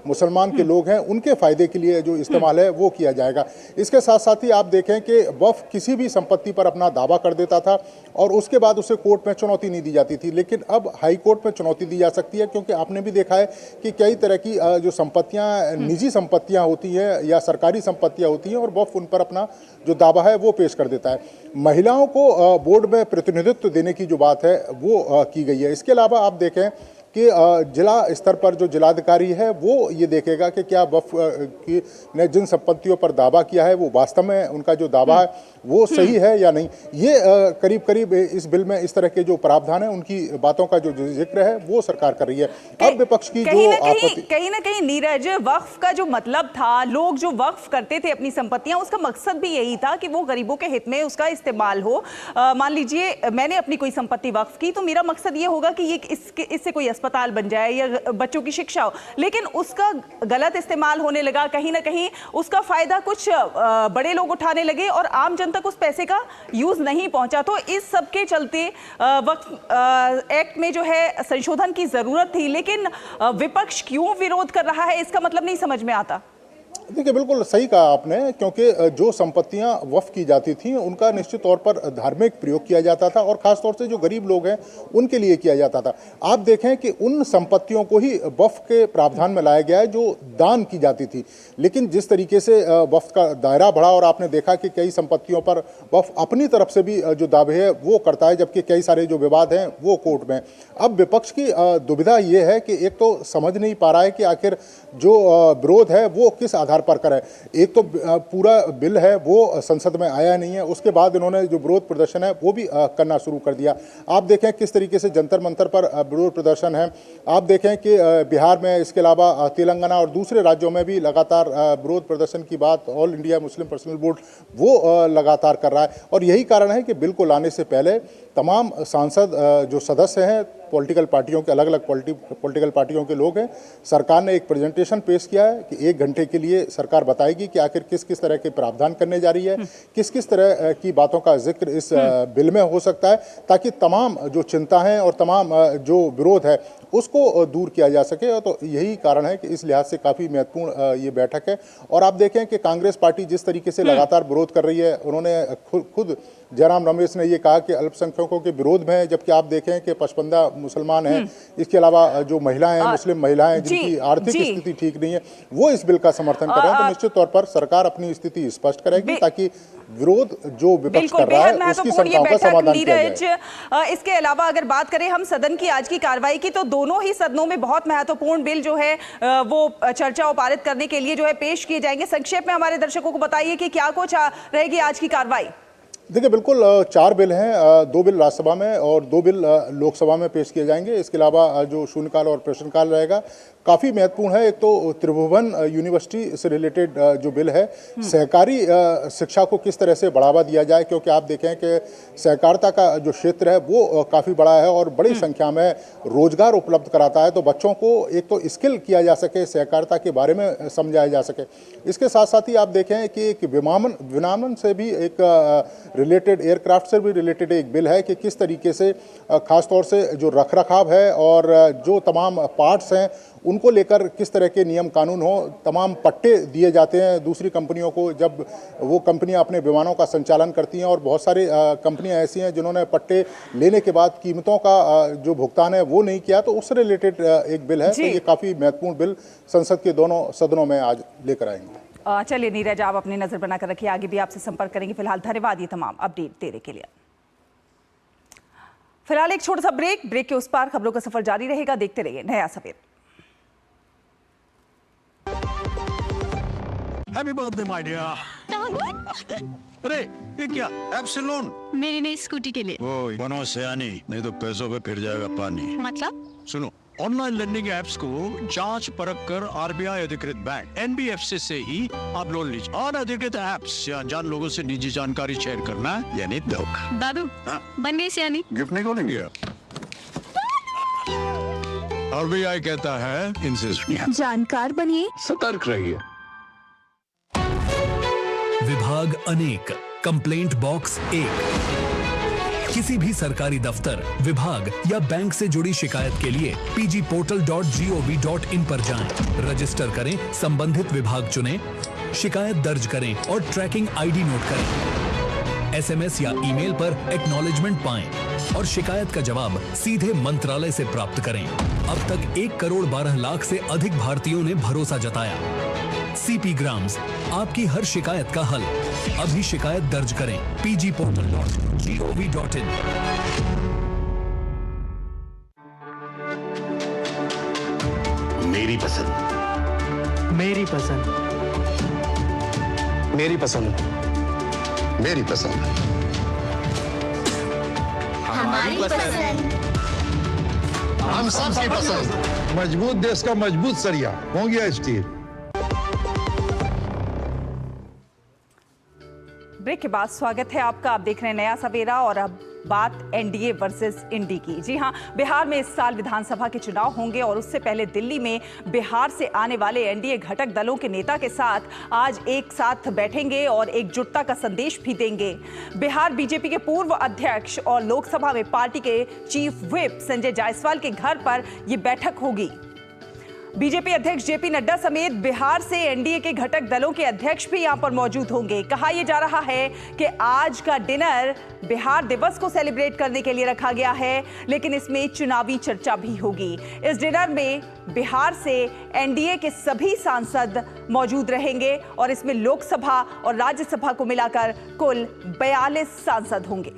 मुसलमान के लोग हैं उनके फ़ायदे के लिए जो इस्तेमाल है वो किया जाएगा। इसके साथ साथ ही आप देखें कि वक्फ किसी भी संपत्ति पर अपना दावा कर देता था और उसके बाद उसे कोर्ट में चुनौती नहीं दी जाती थी, लेकिन अब हाई कोर्ट में चुनौती दी जा सकती है। क्योंकि आपने भी देखा है कि कई तरह की जो संपत्तियां निजी संपत्तियां होती हैं या सरकारी संपत्तियां होती हैं और वक्फ उन पर अपना जो दावा है वो पेश कर देता है। महिलाओं को बोर्ड में प्रतिनिधित्व देने की जो बात है वो की गई है। इसके अलावा आप देखें कि जिला स्तर पर जो जिलाधिकारी है वो ये देखेगा कि क्या वक्फ की ने जिन संपत्तियों पर दावा किया है वो वास्तव में उनका जो दावा है वो सही है या नहीं। ये करीब करीब इस बिल में इस तरह के जो प्रावधान है उनकी बातों का जो जिक्र है वो सरकार कर रही है। अब विपक्ष की जो आपत्ति, कहीं ना कहीं नीरज, वक्फ का जो मतलब था, लोग जो वक्फ करते थे अपनी संपत्तियां, उसका मकसद भी यही था कि वो गरीबों के हित में उसका इस्तेमाल हो। मान लीजिए मैंने अपनी कोई संपत्ति वक्फ की तो मेरा मकसद ये होगा कि ये इससे कोई अस्पताल बन जाए या बच्चों की शिक्षा हो, लेकिन उसका गलत इस्तेमाल होने लगा। कहीं ना कहीं उसका फायदा कुछ बड़े लोग उठाने लगे और आम जनता तक उस पैसे का यूज नहीं पहुंचा। तो इस सब के चलते वक्फ एक्ट में जो है संशोधन की जरूरत थी, लेकिन विपक्ष क्यों विरोध कर रहा है इसका मतलब नहीं समझ में आता। देखिए, बिल्कुल सही कहा आपने, क्योंकि जो संपत्तियां वक्फ की जाती थी उनका निश्चित तौर पर धार्मिक प्रयोग किया जाता था और खासतौर से जो गरीब लोग हैं उनके लिए किया जाता था। आप देखें कि उन संपत्तियों को ही वक्फ के प्रावधान में लाया गया है जो दान की जाती थी, लेकिन जिस तरीके से वक्फ का दायरा बढ़ा और आपने देखा कि कई संपत्तियों पर वक्फ अपनी तरफ से भी जो दावे है वो करता है, जबकि कई सारे जो विवाद हैं वो कोर्ट में। अब विपक्ष की दुविधा ये है कि एक तो समझ नहीं पा रहा है कि आखिर जो विरोध है वो किस आधार आधार पर करें। एक तो पूरा बिल है वो संसद में आया नहीं है, उसके बाद इन्होंने जो विरोध प्रदर्शन है वो भी करना शुरू कर दिया। आप देखें किस तरीके से जंतर मंतर पर विरोध प्रदर्शन है। आप देखें कि बिहार में, इसके अलावा तेलंगाना और दूसरे राज्यों में भी लगातार विरोध प्रदर्शन की बात all India Muslim personal board वो लगातार कर रहा है। और यही कारण है कि बिल को लाने से पहले तमाम सांसद जो सदस्य हैं पॉलिटिकल पार्टियों के, अलग अलग पॉलिटिकल पार्टियों के लोग हैं, सरकार ने एक प्रेजेंटेशन पेश किया है कि 1 घंटे के लिए सरकार बताएगी कि आखिर किस किस तरह के प्रावधान करने जा रही है, किस किस तरह की बातों का जिक्र इस बिल में हो सकता है, ताकि तमाम जो चिंता है और तमाम जो विरोध है उसको दूर किया जा सके। तो यही कारण है कि इस लिहाज से काफ़ी महत्वपूर्ण ये बैठक है। और आप देखें कि कांग्रेस पार्टी जिस तरीके से लगातार विरोध कर रही है, उन्होंने खुद जयराम रमेश ने ये कहा कि अल्पसंख्यकों के विरोध में है, जबकि आप देखें कि पचपंदा मुसलमान हैं, इसके अलावा जो महिलाएं हैं, मुस्लिम महिलाएं जिनकी आर्थिक स्थिति ठीक नहीं है, वो इस बिल का समर्थन कर रहे हैं। तो निश्चित तौर पर सरकार अपनी स्थिति स्पष्ट करेगी ताकि विरोध जो विपक्ष कर रहा है उसकी शंकाओं का समाधान किया जाए। इसके अलावा अगर बात करें हम सदन की आज की कार्रवाई की, तो दोनों ही सदनों में बहुत महत्वपूर्ण बिल जो है वो चर्चा और पारित करने के लिए जो है पेश किए जाएंगे। संक्षेप में हमारे दर्शकों को बताइए कि क्या कुछ रहेगी आज की कार्रवाई। देखिए, बिल्कुल 4 बिल हैं, 2 बिल राज्यसभा में और 2 बिल लोकसभा में पेश किए जाएंगे। इसके अलावा जो शून्यकाल और प्रश्नकाल रहेगा काफ़ी महत्वपूर्ण है। एक तो त्रिभुवन यूनिवर्सिटी से रिलेटेड जो बिल है, सहकारी शिक्षा को किस तरह से बढ़ावा दिया जाए, क्योंकि आप देखें कि सहकारिता का जो क्षेत्र है वो काफ़ी बड़ा है और बड़ी संख्या में रोजगार उपलब्ध कराता है। तो बच्चों को एक तो स्किल किया जा सके, सहकारिता के बारे में समझाया जा सके। इसके साथ साथ ही आप देखें कि एक विमानन से भी एक रिलेटेड, एयरक्राफ्ट से भी रिलेटेड एक बिल है कि किस तरीके से खासतौर से जो रखरखाव है और जो तमाम पार्ट्स हैं उनको लेकर किस तरह के नियम कानून हो। तमाम पट्टे दिए जाते हैं दूसरी कंपनियों को जब वो कंपनियां अपने विमानों का संचालन करती हैं, और बहुत सारी कंपनियां ऐसी हैं जिन्होंने पट्टे लेने के बाद कीमतों का जो भुगतान है वो नहीं किया। तो उससे रिलेटेड एक बिल है। तो ये काफ़ी महत्वपूर्ण बिल संसद के दोनों सदनों में आज लेकर आएंगे। चलिए नीरज, आप अपनी नजर बनाकर रखिए, आगे भी आपसे संपर्क करेंगे। फिलहाल धन्यवाद ये तमाम अपडेट देने के लिए। फिलहाल एक छोटा सा ब्रेक के उस पार खबरों का सफर जारी रहेगा। देखते रहिए नया सवेरा। Happy birthday my dear. अरे ये क्या? एप्सिलॉन मेरी नई स्कूटी के लिए। ओए बनो सयानी, नहीं तो पैसों पे फिर जाएगा पानी। मतलब? सुनो, ऑनलाइन लर्निंग ऐप्स को जांच परख कर आरबीआई अधिकृत बैंक एनबीएफसी से ही आप लोन लीजिए। और अधिकृत ऐप्स या अनजान लोगों से निजी जानकारी शेयर करना यानी धोखा। दादू बन गई सियानी। गिफ्ट नहीं खोलेंगे? आरबीआई कहता है इनसे जानकार बनिए, सतर्क रहिए। विभाग अनेक, कंप्लेंट बॉक्स 1। किसी भी सरकारी दफ्तर, विभाग या बैंक से जुड़ी शिकायत के लिए pgportal.gov.in पर जाएं, रजिस्टर करें, संबंधित विभाग चुनें, शिकायत दर्ज करें और ट्रैकिंग आईडी नोट करें। एसएमएस या ईमेल पर एक्नॉलेजमेंट पाएं और शिकायत का जवाब सीधे मंत्रालय से प्राप्त करें। अब तक 1 करोड़ 12 लाख से अधिक भारतीयों ने भरोसा जताया। सीपी ग्राम्स, आपकी हर शिकायत का हल। अभी शिकायत दर्ज करें pgportal.gov.in। मेरी पसंद, मेरी पसंद, मेरी पसंद, मेरी पसंद, हमारी पसंद। हम सबकी पसंद। मजबूत देश का मजबूत सरिया हो गया स्टील। ब्रेक के बाद स्वागत है आपका। आप देख रहे हैं नया सवेरा और अब बात एनडीए वर्सेस इंडी की। जी हां, बिहार में इस साल विधानसभा के चुनाव होंगे और उससे पहले दिल्ली में बिहार से आने वाले एनडीए घटक दलों के नेता के साथ आज एक साथ बैठेंगे और एकजुटता का संदेश भी देंगे। बिहार बीजेपी के पूर्व अध्यक्ष और लोकसभा में पार्टी के चीफ व्हिप संजय जायसवाल के घर पर यह बैठक होगी। बीजेपी अध्यक्ष जेपी नड्डा समेत बिहार से एनडीए के घटक दलों के अध्यक्ष भी यहां पर मौजूद होंगे। कहा यह जा रहा है कि आज का डिनर बिहार दिवस को सेलिब्रेट करने के लिए रखा गया है, लेकिन इसमें चुनावी चर्चा भी होगी। इस डिनर में बिहार से एनडीए के सभी सांसद मौजूद रहेंगे और इसमें लोकसभा और राज्यसभा को मिलाकर कुल 42 सांसद होंगे।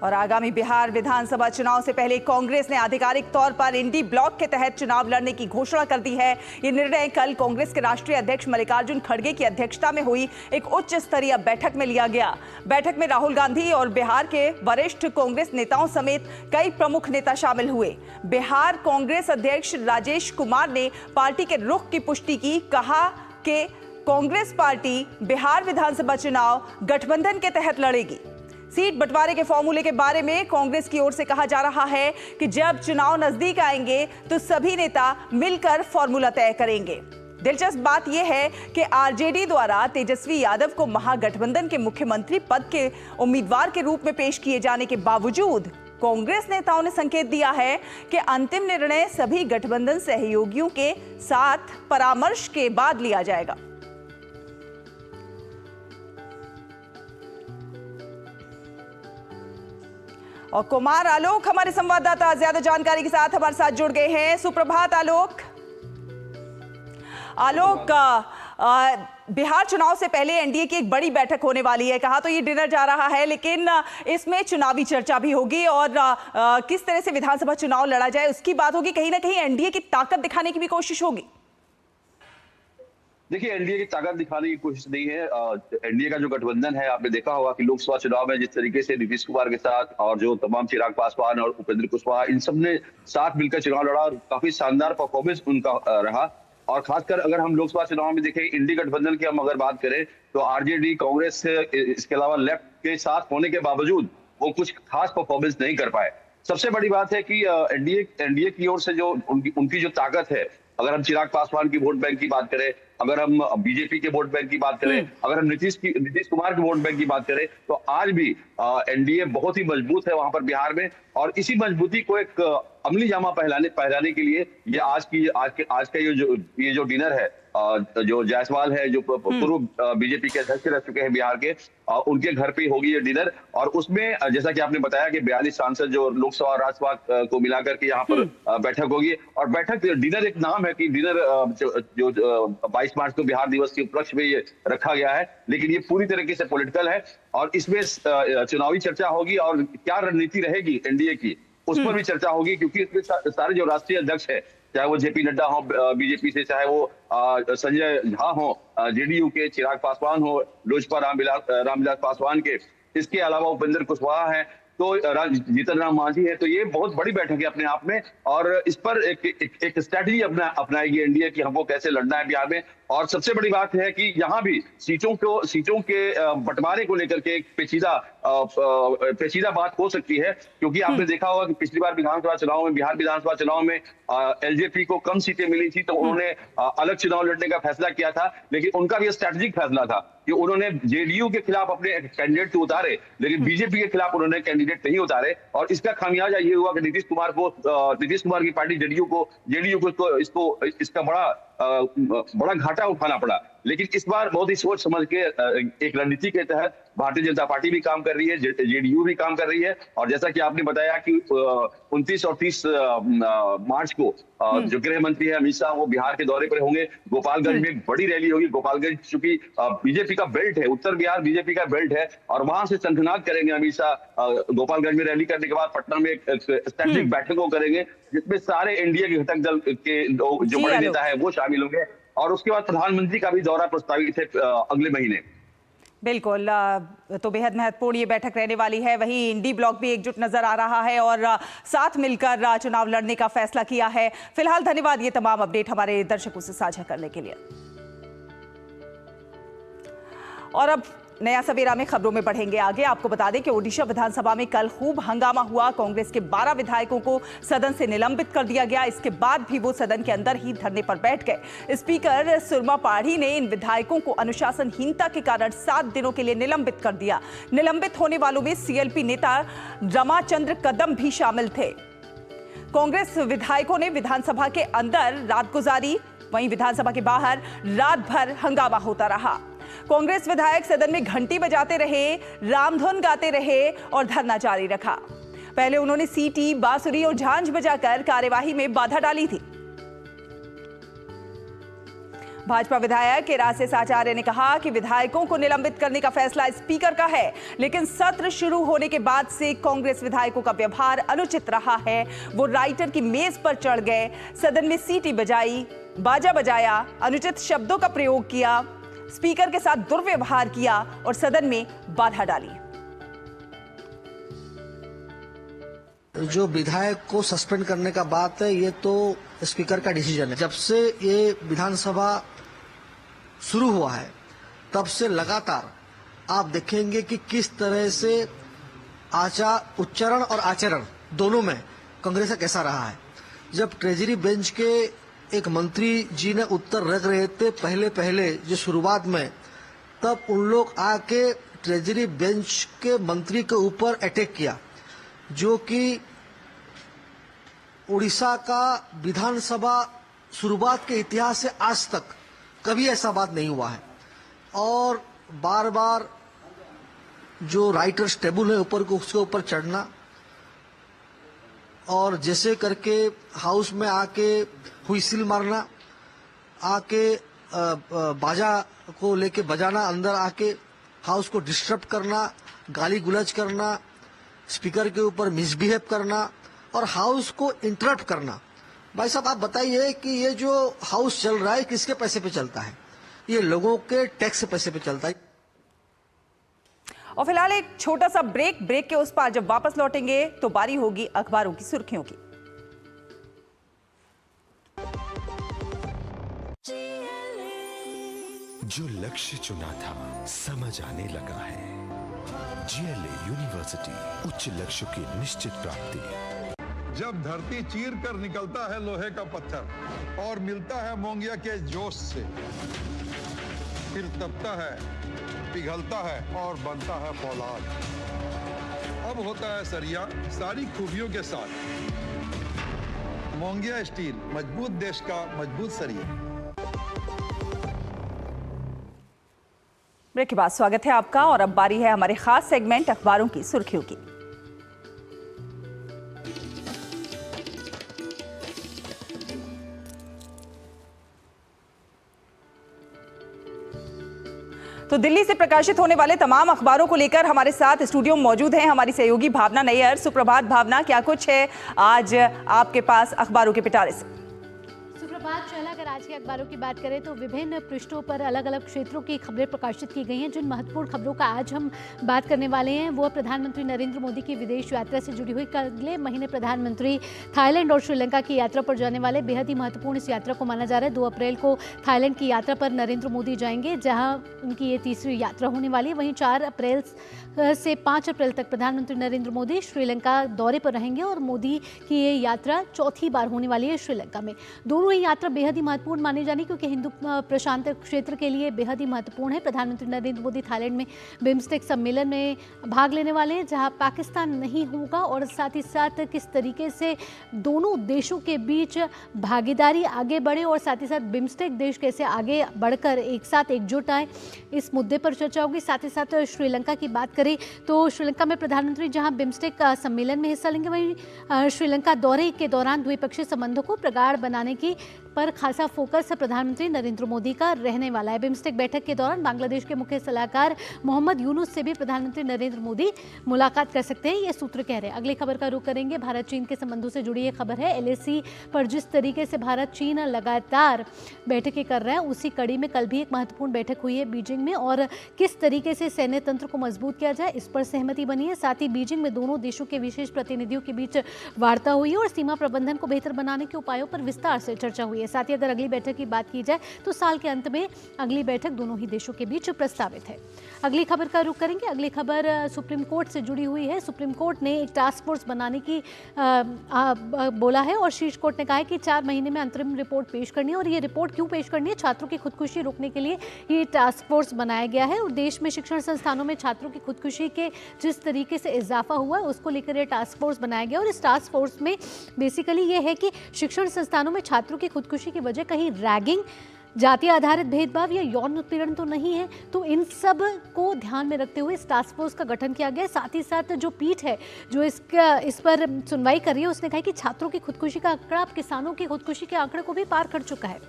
और आगामी बिहार विधानसभा चुनाव से पहले कांग्रेस ने आधिकारिक तौर पर इंडी ब्लॉक के तहत चुनाव लड़ने की घोषणा कर दी है। ये निर्णय कल कांग्रेस के राष्ट्रीय अध्यक्ष मल्लिकार्जुन खड़गे की अध्यक्षता में हुई एक उच्च स्तरीय बैठक में लिया गया। बैठक में राहुल गांधी और बिहार के वरिष्ठ कांग्रेस नेताओं समेत कई प्रमुख नेता शामिल हुए। बिहार कांग्रेस अध्यक्ष राजेश कुमार ने पार्टी के रुख की पुष्टि की। कहा कि कांग्रेस पार्टी बिहार विधानसभा चुनाव गठबंधन के तहत लड़ेगी। सीट बंटवारे के फॉर्मूले के बारे में कांग्रेस की ओर से कहा जा रहा है कि जब चुनाव नजदीक आएंगे तो सभी नेता मिलकर फॉर्मूला तय करेंगे। दिलचस्प बात यह है कि आरजेडी द्वारा तेजस्वी यादव को महागठबंधन के मुख्यमंत्री पद के उम्मीदवार के रूप में पेश किए जाने के बावजूद कांग्रेस नेताओं ने संकेत दिया है कि अंतिम निर्णय सभी गठबंधन सहयोगियों के साथ परामर्श के बाद लिया जाएगा। और कुमार आलोक हमारे संवाददाता ज्यादा जानकारी के साथ हमारे साथ जुड़ गए हैं। सुप्रभात आलोक। बिहार चुनाव से पहले एनडीए की एक बड़ी बैठक होने वाली है। कहा तो ये डिनर जा रहा है, लेकिन इसमें चुनावी चर्चा भी होगी और किस तरह से विधानसभा चुनाव लड़ा जाए उसकी बात होगी। कहीं ना कहीं एनडीए की ताकत दिखाने की भी कोशिश होगी। देखिए, एनडीए की ताकत दिखाने की कोशिश नहीं है। एनडीए का जो गठबंधन है, आपने देखा होगा कि लोकसभा चुनाव में जिस तरीके से नीतीश कुमार के साथ और जो तमाम चिराग पासवान और उपेंद्र कुशवाहा इन सब ने साथ मिलकर चुनाव लड़ा और काफी शानदार परफॉर्मेंस उनका रहा। और खासकर अगर हम लोकसभा चुनाव में देखें, इंडी गठबंधन की हम अगर बात करें तो आरजेडी कांग्रेस इसके अलावा लेफ्ट के साथ होने के बावजूद वो कुछ खास परफॉर्मेंस नहीं कर पाए। सबसे बड़ी बात है कि एनडीए की ओर से जो उनकी जो ताकत है, अगर हम चिराग पासवान की वोट बैंक की बात करें, अगर हम बीजेपी के वोट बैंक की बात करें, अगर हम नीतीश कुमार के वोट बैंक की बात करें, तो आज भी एनडीए बहुत ही मजबूत है वहां पर बिहार में। और इसी मजबूती को एक अमली जामा पहनाने के लिए ये आज का ये जो डिनर है, जो जायसवाल है, जो पूर्व बीजेपी के अध्यक्ष रह चुके हैं बिहार के, उनके घर पे होगी ये डिनर। और उसमें जैसा कि आपने बताया कि 42 सांसद जो लोकसभा और राज्यसभा को मिलाकर के यहाँ पर बैठक होगी। और बैठक डिनर एक नाम है कि डिनर जो 22 मार्च को बिहार दिवस के उपलक्ष्य में ये रखा गया है, लेकिन ये पूरी तरीके से पॉलिटिकल है और इसमें चुनावी चर्चा होगी और क्या रणनीति रहेगी एनडीए की उस पर भी चर्चा होगी। क्योंकि इसमें सारे जो राष्ट्रीय अध्यक्ष है, चाहे वो जेपी नड्डा हो बीजेपी से, चाहे वो संजय झा हो जेडीयू के, चिराग पासवान हो लोजपा रामविलास पासवान के, इसके अलावा उपेंद्र कुशवाहा है, तो जीतन राम मांझी है। तो ये बहुत बड़ी बैठक है अपने आप में और इस पर एक स्ट्रैटेजी अपनाएगी एनडीए कि हमको कैसे लड़ना है बिहार में। और सबसे बड़ी बात है कि यहाँ भी सीटों के बंटवारे को लेकर के एक पेचीदा बात हो सकती है। क्योंकि आपने देखा होगा कि पिछली बार बिहार विधानसभा चुनाव में एलजेपी को कम सीटें मिली थी, तो उन्होंने अलग चुनाव लड़ने का फैसला किया था। लेकिन उनका भी स्ट्रैटेजिक फैसला था कि उन्होंने जेडीयू के खिलाफ अपने कैंडिडेट तो उतारे, लेकिन बीजेपी के खिलाफ उन्होंने कैंडिडेट नहीं उतारे। और इसका खामियाजा ये हुआ कि नीतीश कुमार की पार्टी जेडीयू को इसका बड़ा घाटा उठाना पड़ा। लेकिन इस बार बहुत ही सोच समझ के एक रणनीति के तहत भारतीय जनता पार्टी भी काम कर रही है, जेडीयू भी काम कर रही है। और जैसा कि आपने बताया कि 29 और 30 मार्च को जो गृह मंत्री है अमित शाह, वो बिहार के दौरे पर होंगे। गोपालगंज में एक बड़ी रैली होगी। गोपालगंज चूंकि बीजेपी का बेल्ट है, उत्तर बिहार बीजेपी का बेल्ट है, और वहां से शंखनाद करेंगे अमित शाह। गोपालगंज में रैली करने के बाद पटना में एक स्ट्रैटेजिक बैठकों करेंगे, जिसमें सारे एनडीए के घटक दल के जो बड़े नेता है वो शामिल होंगे। और उसके बाद प्रधानमंत्री का भी दौरा प्रस्तावित है अगले महीने। बिल्कुल, तो बेहद महत्वपूर्ण ये बैठक रहने वाली है। वहीं इंडी ब्लॉक भी एकजुट नजर आ रहा है और साथ मिलकर चुनाव लड़ने का फैसला किया है। फिलहाल धन्यवाद ये तमाम अपडेट हमारे दर्शकों से साझा करने के लिए। और अब नया सवेरा में खबरों में बढ़ेंगे आगे। आपको बता दें कि ओडिशा विधानसभा में कल खूब हंगामा हुआ। कांग्रेस के 12 विधायकों को सदन से निलंबित कर दिया गया। इसके बाद भी वो सदन के अंदर ही धरने पर बैठ गए। स्पीकर सुरमा पाढ़ी ने इन विधायकों को अनुशासनहीनता के कारण 7 दिनों के लिए निलंबित कर दिया। निलंबित होने वालों में सीएलपी नेता रमाचंद्र कदम भी शामिल थे। कांग्रेस विधायकों ने विधानसभा के अंदर रात गुजारी, वहीं विधानसभा के बाहर रात भर हंगामा होता रहा। कांग्रेस विधायक सदन में घंटी बजाते रहे, रामधुन गाते रहे और धरना जारी रखा। पहले उन्होंने सीटी, बांसुरी और झांझ बजाकर कार्यवाही में बाधा डाली थी। भाजपा विधायक केरासेस आचार्य ने कहा कि विधायकों को निलंबित करने का फैसला स्पीकर का है, लेकिन सत्र शुरू होने के बाद से कांग्रेस विधायकों का व्यवहार अनुचित रहा है। वो राइटर की मेज पर चढ़ गए, सदन में सीटी बजाई, बाजा बजाया, अनुचित शब्दों का प्रयोग किया, स्पीकर के साथ दुर्व्यवहार किया और सदन में बाधा डाली। जो विधायक को सस्पेंड करने का बात है, ये तो स्पीकर का डिसीजन है। जब से ये विधानसभा शुरू हुआ है तब से लगातार आप देखेंगे कि किस तरह से उच्चारण और आचरण दोनों में कांग्रेस का कैसा रहा है। जब ट्रेजरी बेंच के एक मंत्री जी ने उत्तर रख रहे थे पहले जो शुरुआत में, तब उन लोग आके ट्रेजरी बेंच के मंत्री के ऊपर अटैक किया, जो कि उड़ीसा का विधानसभा शुरुआत के इतिहास से आज तक कभी ऐसा बात नहीं हुआ है। और बार बार जो राइटर्स टेबल है ऊपर को उसके ऊपर चढ़ना और जैसे करके हाउस में आके हुइसिल मारना, आके बाजा को लेके बजाना, अंदर आके हाउस को डिस्टर्ब करना, गाली गुलज करना, स्पीकर के ऊपर मिसबिहेव करना और हाउस को इंटरप्ट करना। भाई साहब आप बताइए कि ये जो हाउस चल रहा है किसके पैसे पे चलता है? ये लोगों के टैक्स के पैसे पे चलता है। और फिलहाल एक छोटा सा ब्रेक के उस पार जब वापस लौटेंगे तो बारी होगी अखबारों की सुर्खियों की। जो लक्ष्य चुना था समझ आने लगा है। GLA यूनिवर्सिटी, उच्च लक्ष्य की निश्चित प्राप्ति। जब धरती चीर कर निकलता है लोहे का पत्थर और मिलता है मोंगिया के जोश से, फिर तपता है, पिघलता है और बनता है फौलाद। अब होता है सरिया सारी खूबियों के साथ। मोंगिया स्टील, मजबूत देश का मजबूत सरिया। ब्रेक के बाद स्वागत है आपका और अब बारी है हमारे खास सेगमेंट अखबारों की सुर्खियों की। तो दिल्ली से प्रकाशित होने वाले तमाम अखबारों को लेकर हमारे साथ स्टूडियो में मौजूद हैं हमारी सहयोगी भावना नैयर। सुप्रभात भावना, क्या कुछ है आज आपके पास अखबारों के पिटारे से? सुप्रभात शैला, अगर आज के अखबारों की बात करें तो विभिन्न पृष्ठों पर अलग अलग क्षेत्रों की खबरें प्रकाशित की गई हैं। जिन महत्वपूर्ण खबरों का आज हम बात करने वाले हैं वो प्रधानमंत्री नरेंद्र मोदी की विदेश यात्रा से जुड़ी हुई। अगले महीने प्रधानमंत्री थाईलैंड और श्रीलंका की यात्रा पर जाने वाले, बेहद ही महत्वपूर्ण इस यात्रा को माना जा रहा है। 2 अप्रैल को थाईलैंड की यात्रा पर नरेंद्र मोदी जाएंगे, जहाँ उनकी ये तीसरी यात्रा होने वाली है। वहीं 4 अप्रैल से 5 अप्रैल तक प्रधानमंत्री नरेंद्र मोदी श्रीलंका दौरे पर रहेंगे और मोदी की ये यात्रा चौथी बार होने वाली है श्रीलंका में। दोनों ही यात्रा बेहद ही महत्वपूर्ण मानी जानी, क्योंकि हिंदू प्रशांत क्षेत्र के लिए बेहद ही महत्वपूर्ण है। प्रधानमंत्री नरेंद्र मोदी थाईलैंड में बिम्स्टेक सम्मेलन में भाग लेने वाले हैं, जहां पाकिस्तान नहीं होगा, और साथ ही साथ किस तरीके से दोनों देशों के बीच भागीदारी आगे बढ़े और साथ ही साथ बिम्स्टेक देश कैसे आगे बढ़कर एक साथ एकजुट आए, इस मुद्दे पर चर्चा होगी। साथ ही साथ श्रीलंका की बात करें तो श्रीलंका में प्रधानमंत्री जहां बिम्स्टेक सम्मेलन में हिस्सा लेंगे, वहीं श्रीलंका दौरे के दौरान द्विपक्षीय संबंधों को प्रगाढ़ बनाने की पर खासा फोकस प्रधानमंत्री नरेंद्र मोदी का रहने वाला है। बिम्स्टेक बैठक के दौरान बांग्लादेश के मुख्य सलाहकार मोहम्मद यूनुस से भी प्रधानमंत्री नरेंद्र मोदी मुलाकात कर सकते हैं, ये सूत्र कह रहे हैं। अगली खबर का रुख करेंगे, भारत चीन के संबंधों से जुड़ी ये खबर है। LAC पर जिस तरीके से भारत चीन लगातार बैठकें कर रहा है, उसी कड़ी में कल भी एक महत्वपूर्ण बैठक हुई है बीजिंग में, और किस तरीके से सैन्य तंत्र को मजबूत किया जाए इस पर सहमति बनी है। साथ ही बीजिंग में दोनों देशों के विशेष प्रतिनिधियों के बीच वार्ता हुई है और सीमा प्रबंधन को बेहतर बनाने के उपायों पर विस्तार से चर्चा हुई है। साथ ही अगर अगली बैठक की बात की जाए तो साल के अंत में अगली बैठक दोनों ही देशों के बीच प्रस्तावित है। अगली खबर का रुख करेंगे। अगली खबर सुप्रीम कोर्ट से जुड़ी हुई है। सुप्रीम कोर्ट ने एक टास्क फोर्स बनाने की बोला है और शीर्ष कोर्ट ने कहा है कि 4 महीने में अंतरिम रिपोर्ट पेश करनी है। और ये रिपोर्ट क्यों पेश करनी है? छात्रों की खुदकुशी रोकने के लिए ये टास्क फोर्स बनाया गया है और देश में शिक्षण संस्थानों में छात्रों की खुदकुशी के जिस तरीके से इजाफा हुआ है उसको लेकर ये टास्क फोर्स बनाया गया। और इस टास्क फोर्स में बेसिकली ये है कि शिक्षण संस्थानों में छात्रों की खुदकुशी की वजह कहीं रैगिंग, जाति आधारित भेदभाव या यौन उत्पीड़न तो नहीं है। तो इन सब को ध्यान में रखते हुए इस टास्क फोर्स का गठन किया गया। साथ ही साथ जो पीठ है जो इस पर सुनवाई कर रही है, उसने कहा कि छात्रों की खुदकुशी का आंकड़ा अब किसानों की खुदकुशी के आंकड़े को भी पार कर चुका है।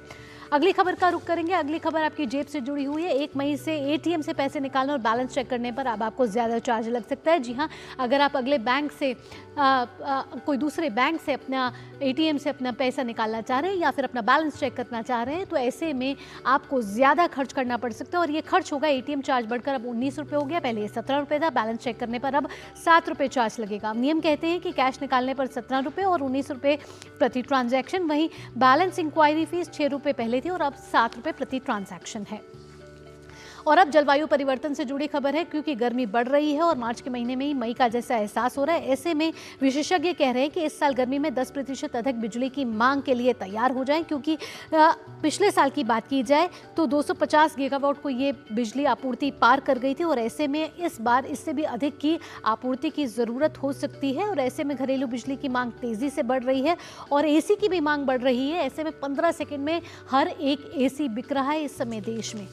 अगली खबर का रुख करेंगे। अगली खबर आपकी जेब से जुड़ी हुई है। 1 मई से एटीएम से पैसे निकालने और बैलेंस चेक करने पर अब आपको ज़्यादा चार्ज लग सकता है। जी हाँ, अगर आप अगले बैंक से कोई दूसरे बैंक से अपना एटीएम से अपना पैसा निकालना चाह रहे हैं या फिर अपना बैलेंस चेक करना चाह रहे हैं तो ऐसे में आपको ज़्यादा खर्च करना पड़ सकता है और ये खर्च होगा। एटीएम चार्ज बढ़कर अब 19 रुपये हो गया, पहले ये 17 रुपये था। बैलेंस चेक करने पर अब 7 रुपये चार्ज लगेगा। नियम कहते हैं कि कैश निकालने पर 17 रुपये और 19 रुपये प्रति ट्रांजैक्शन। वहीं बैलेंस इंक्वायरी फीस 6 रुपये पहले थी और अब 7 रुपये प्रति ट्रांजैक्शन है। और अब जलवायु परिवर्तन से जुड़ी खबर है, क्योंकि गर्मी बढ़ रही है और मार्च के महीने में ही मई का जैसा एहसास हो रहा है। ऐसे में विशेषज्ञ कह रहे हैं कि इस साल गर्मी में 10% अधिक बिजली की मांग के लिए तैयार हो जाएं, क्योंकि पिछले साल की बात की जाए तो 250 गीगावाट को ये बिजली आपूर्ति पार कर गई थी और ऐसे में इस बार इससे भी अधिक की आपूर्ति की ज़रूरत हो सकती है। और ऐसे में घरेलू बिजली की मांग तेज़ी से बढ़ रही है और एसी की भी मांग बढ़ रही है। ऐसे में 15 सेकेंड में हर एक एसी बिक रहा है इस समय देश में।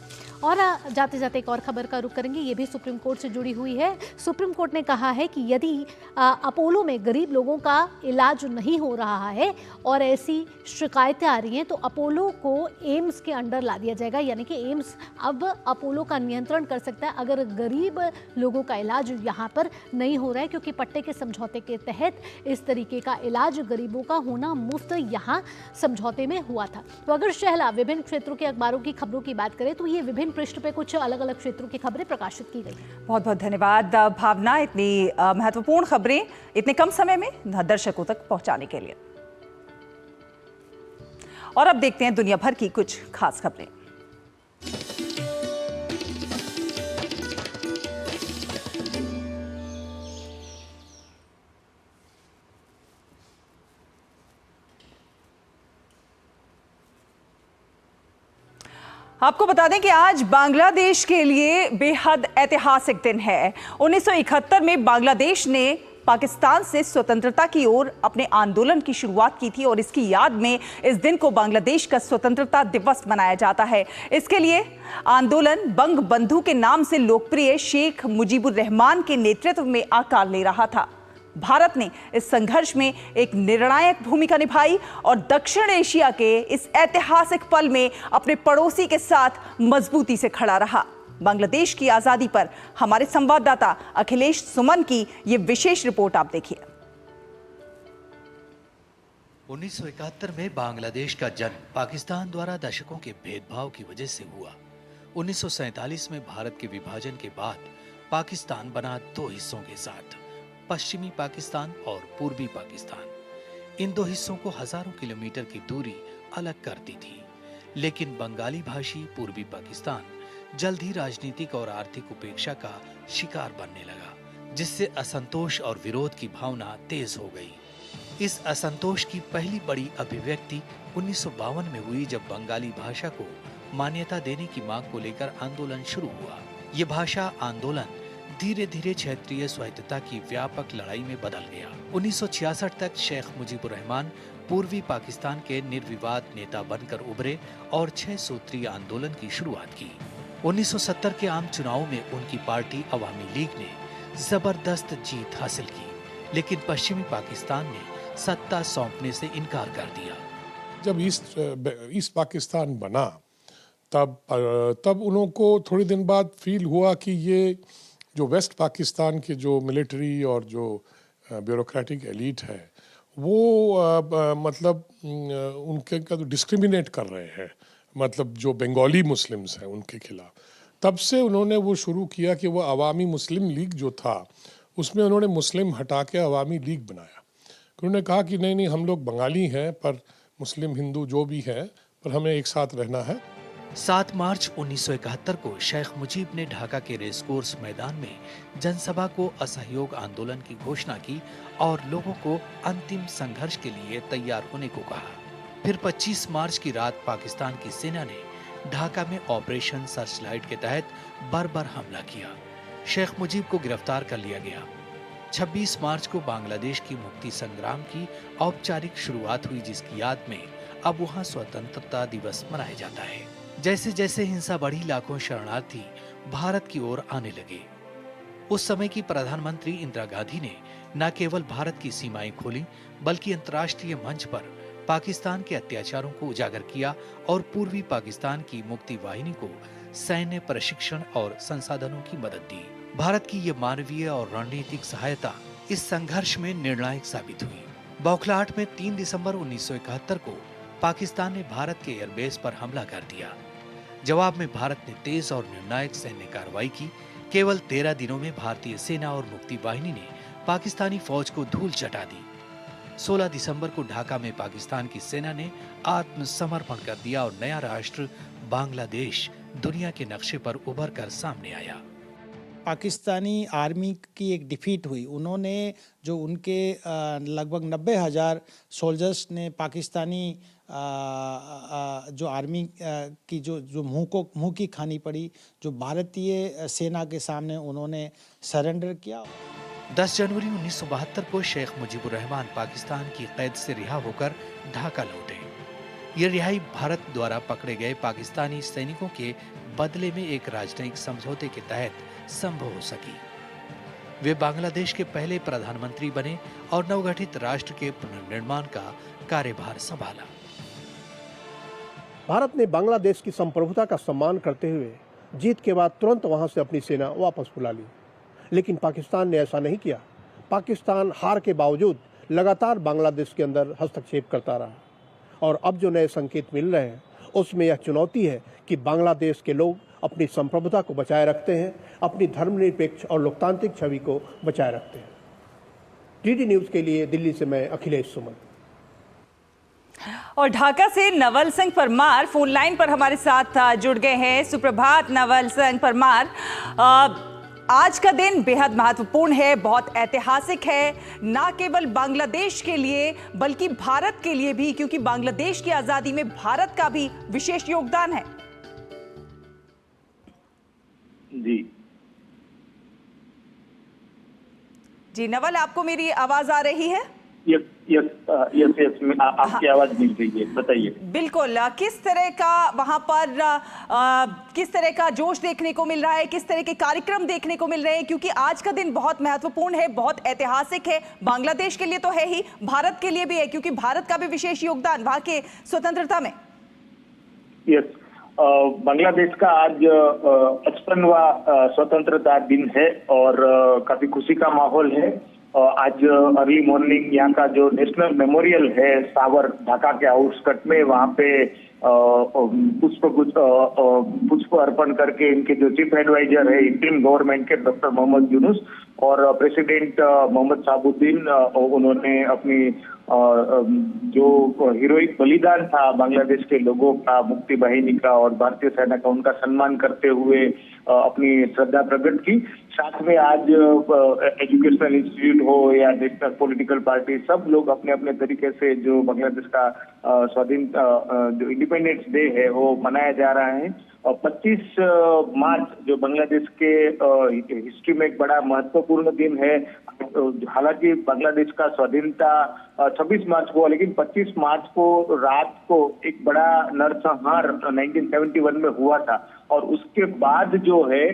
और जाते जाते एक और खबर का रुख करेंगे, ये भी सुप्रीम कोर्ट से जुड़ी हुई है। सुप्रीम कोर्ट ने कहा है कि यदि अपोलो में गरीब लोगों का इलाज नहीं हो रहा है और ऐसी शिकायतें आ रही हैं तो अपोलो को एम्स के अंडर ला दिया जाएगा, यानी कि एम्स अब अपोलो का नियंत्रण कर सकता है अगर गरीब लोगों का इलाज यहाँ पर नहीं हो रहा है, क्योंकि पट्टे के समझौते के तहत इस तरीके का इलाज गरीबों का होना मुफ्त यहाँ समझौते में हुआ था। तो अगर शहला विभिन्न क्षेत्रों के अखबारों की खबरों की बात करें तो ये विभिन्न पृष्ठ पे कुछ अलग अलग क्षेत्रों की खबरें प्रकाशित की गई। बहुत बहुत धन्यवाद भावना, इतनी महत्वपूर्ण खबरें इतने कम समय में दर्शकों तक पहुंचाने के लिए। और अब देखते हैं दुनिया भर की कुछ खास खबरें। आपको बता दें कि आज बांग्लादेश के लिए बेहद ऐतिहासिक दिन है। 1971 में बांग्लादेश ने पाकिस्तान से स्वतंत्रता की ओर अपने आंदोलन की शुरुआत की थी और इसकी याद में इस दिन को बांग्लादेश का स्वतंत्रता दिवस मनाया जाता है। इसके लिए आंदोलन बंग बंधु के नाम से लोकप्रिय शेख मुजीबुर रहमान के नेतृत्व में आकार ले रहा था। भारत ने इस संघर्ष में एक निर्णायक भूमिका निभाई और दक्षिण एशिया के इस ऐतिहासिक पल में अपने पड़ोसी के साथ मजबूती से खड़ा रहा। बांग्लादेश की आजादी पर हमारे संवाददाता अखिलेश सुमन की ये विशेष रिपोर्ट आप देखिए। 1971 में बांग्लादेश का जन्म पाकिस्तान द्वारा दशकों के भेदभाव की वजह से हुआ। 1947 में भारत के विभाजन के बाद पाकिस्तान बना 2 हिस्सों के साथ, पश्चिमी पाकिस्तान और पूर्वी पाकिस्तान। इन 2 हिस्सों को हजारों किलोमीटर की दूरी अलग करती थी, लेकिन बंगाली भाषी पूर्वी पाकिस्तान जल्द ही राजनीतिक और आर्थिक उपेक्षा का शिकार बनने लगा, जिससे असंतोष और विरोध की भावना तेज हो गई। इस असंतोष की पहली बड़ी अभिव्यक्ति 1952 में हुई, जब बंगाली भाषा को मान्यता देने की मांग को लेकर आंदोलन शुरू हुआ। ये भाषा आंदोलन धीरे धीरे क्षेत्रीय स्वायत्तता की व्यापक लड़ाई में बदल गया। 1966 तक शेख मुजीबुर रहमान पूर्वी पाकिस्तान के निर्विवाद नेता बनकर उभरे और 6 सूत्रीय आंदोलन की शुरुआत की। 1970 के आम चुनाव में उनकी पार्टी अवामी लीग ने जबरदस्त जीत हासिल की, लेकिन पश्चिमी पाकिस्तान ने सत्ता सौंपने से इनकार कर दिया। जब ईस्ट पाकिस्तान बना तब उन्हों को थोड़े दिन बाद फील हुआ कि ये जो वेस्ट पाकिस्तान के जो मिलिट्री और जो ब्यूरोक्रेटिक एलीट है वो मतलब उनके का डिस्क्रिमिनेट कर रहे हैं, मतलब जो बंगाली मुस्लिम्स हैं उनके खिलाफ। तब से उन्होंने वो शुरू किया कि वो अवामी मुस्लिम लीग जो था उसमें उन्होंने मुस्लिम हटा के अवामी लीग बनाया। उन्होंने कहा कि नहीं नहीं, हम लोग बंगाली हैं पर मुस्लिम हिंदू जो भी है पर हमें एक साथ रहना है। 7 मार्च 1971 को शेख मुजीब ने ढाका के रेसकोर्स मैदान में जनसभा को असहयोग आंदोलन की घोषणा की और लोगों को अंतिम संघर्ष के लिए तैयार होने को कहा। फिर 25 मार्च की रात पाकिस्तान की सेना ने ढाका में ऑपरेशन सर्चलाइट के तहत बर्बर हमला किया। शेख मुजीब को गिरफ्तार कर लिया गया। 26 मार्च को बांग्लादेश की मुक्ति संग्राम की औपचारिक शुरुआत हुई, जिसकी याद में अब वहाँ स्वतंत्रता दिवस मनाया जाता है। जैसे जैसे हिंसा बढ़ी, लाखों शरणार्थी भारत की ओर आने लगे। उस समय की प्रधानमंत्री इंदिरा गांधी ने न केवल भारत की सीमाएं खोली, बल्कि अंतर्राष्ट्रीय मंच पर पाकिस्तान के अत्याचारों को उजागर किया और पूर्वी पाकिस्तान की मुक्ति वाहिनी को सैन्य प्रशिक्षण और संसाधनों की मदद दी। भारत की ये मानवीय और रणनीतिक सहायता इस संघर्ष में निर्णायक साबित हुई। बौखलाहट में 3 दिसंबर 1971 को पाकिस्तान ने भारत के एयरबेस पर हमला कर दिया। जवाब में भारत ने तेज और निर्णायक सैन्य कार्रवाई की। केवल 13 दिनों में भारतीय सेना और मुक्ति वाहिनी ने पाकिस्तानी फौज को धूल चटा दी। 16 दिसंबर को ढाका में पाकिस्तान की सेना ने आत्मसमर्पण कर दिया और नया राष्ट्र बांग्लादेश दुनिया के नक्शे पर उभर कर सामने आया। पाकिस्तानी आर्मी की एक डिफीट हुई। उन्होंने जो उनके लगभग 90,000 सोल्जर्स ने पाकिस्तानी जो आर्मी की जो मुंह की खानी पड़ी, जो भारतीय सेना के सामने उन्होंने सरेंडर किया। 10 जनवरी 1972 को शेख मुजीबुर रहमान पाकिस्तान की कैद से रिहा होकर ढाका लौटे। ये रिहाई भारत द्वारा पकड़े गए पाकिस्तानी सैनिकों के बदले में एक राजनयिक समझौते के तहत संभव हो सकी। वे बांग्लादेश के पहले प्रधानमंत्री बने और नवगठित राष्ट्र के पुनर्निर्माण का कार्यभार संभाला। भारत ने बांग्लादेश की संप्रभुता का सम्मान करते हुए जीत के बाद तुरंत वहां से अपनी सेना वापस बुला ली, लेकिन पाकिस्तान ने ऐसा नहीं किया। पाकिस्तान हार के बावजूद लगातार बांग्लादेश के अंदर हस्तक्षेप करता रहा और अब जो नए संकेत मिल रहे हैं उसमें यह चुनौती है कि बांग्लादेश के लोग अपनी संप्रभुता को बचाए रखते हैं, अपनी धर्मनिरपेक्ष और लोकतांत्रिक छवि को बचाए रखते हैं। डीडी न्यूज के लिए दिल्ली से मैं अखिलेश सुमन। और ढाका से नवल सिंह परमार फोन लाइन पर हमारे साथ जुड़ गए हैं। सुप्रभात नवल सिंह परमार। आज का दिन बेहद महत्वपूर्ण है, बहुत ऐतिहासिक है, ना केवल बांग्लादेश के लिए बल्कि भारत के लिए भी, क्योंकि बांग्लादेश की आजादी में भारत का भी विशेष योगदान है। जी नवल, आपको मेरी आवाज आ रही है? यस, आपकी आवाज मिल रही है, बताइए। बिल्कुल, किस तरह का वहां पर किस तरह का जोश देखने को मिल रहा है, किस तरह के कार्यक्रम देखने को मिल रहे हैं, क्योंकि आज का दिन बहुत महत्वपूर्ण है, बहुत ऐतिहासिक है, बांग्लादेश के लिए तो है ही, भारत के लिए भी है, क्योंकि भारत का भी विशेष योगदान वहां के स्वतंत्रता में। यस, बांग्लादेश का आज 55वां स्वतंत्रता दिन है और काफी खुशी का माहौल है। आज अर्ली मॉर्निंग यहाँ का जो नेशनल मेमोरियल है सावर ढाका के आउटस्कर्ट में, वहाँ पे पुष्प अर्पण करके इनके जो चीफ एडवाइजर है इंटरिम गवर्नमेंट के डॉक्टर मोहम्मद यूनुस और प्रेसिडेंट मोहम्मद शहाबुद्दीन, उन्होंने अपनी जो हीरोइक बलिदान था बांग्लादेश के लोगों का, मुक्ति वाहिनी का और भारतीय सेना का, उनका सम्मान करते हुए अपनी श्रद्धा प्रकट की। साथ में आज एजुकेशनल इंस्टीट्यूट हो या नेशनल पॉलिटिकल पार्टी, सब लोग अपने अपने तरीके से जो बांग्लादेश का स्वाधीन जो इंडिपेंडेंस डे है वो मनाया जा रहा है। और 25 मार्च जो बांग्लादेश के हिस्ट्री में एक बड़ा महत्वपूर्ण दिन है। हालांकि बांग्लादेश का स्वाधीनता 26 मार्च को, लेकिन 25 मार्च को रात को एक बड़ा नरसंहार 1971 में हुआ था और उसके बाद जो है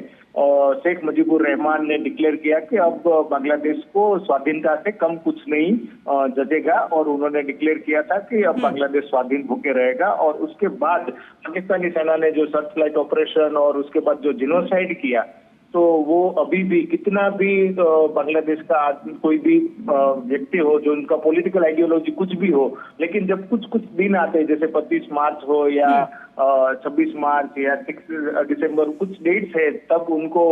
शेख मुजीबुर रहमान ने डिक्लेयर किया कि अब बांग्लादेश को स्वाधीनता से कम कुछ नहीं जचेगा और उन्होंने डिक्लेयर किया था कि अब बांग्लादेश स्वाधीन होकर रहेगा। और उसके बाद पाकिस्तानी सेना ने जो सर्च लाइट ऑपरेशन और उसके बाद जो जिनोसाइड किया, तो वो अभी भी कितना भी बांग्लादेश का कोई भी व्यक्ति हो जो उनका पॉलिटिकल आइडियोलॉजी कुछ भी हो, लेकिन जब कुछ दिन आते हैं जैसे 25 मार्च हो या 26 मार्च या 6 दिसंबर, कुछ डेट्स है, तब उनको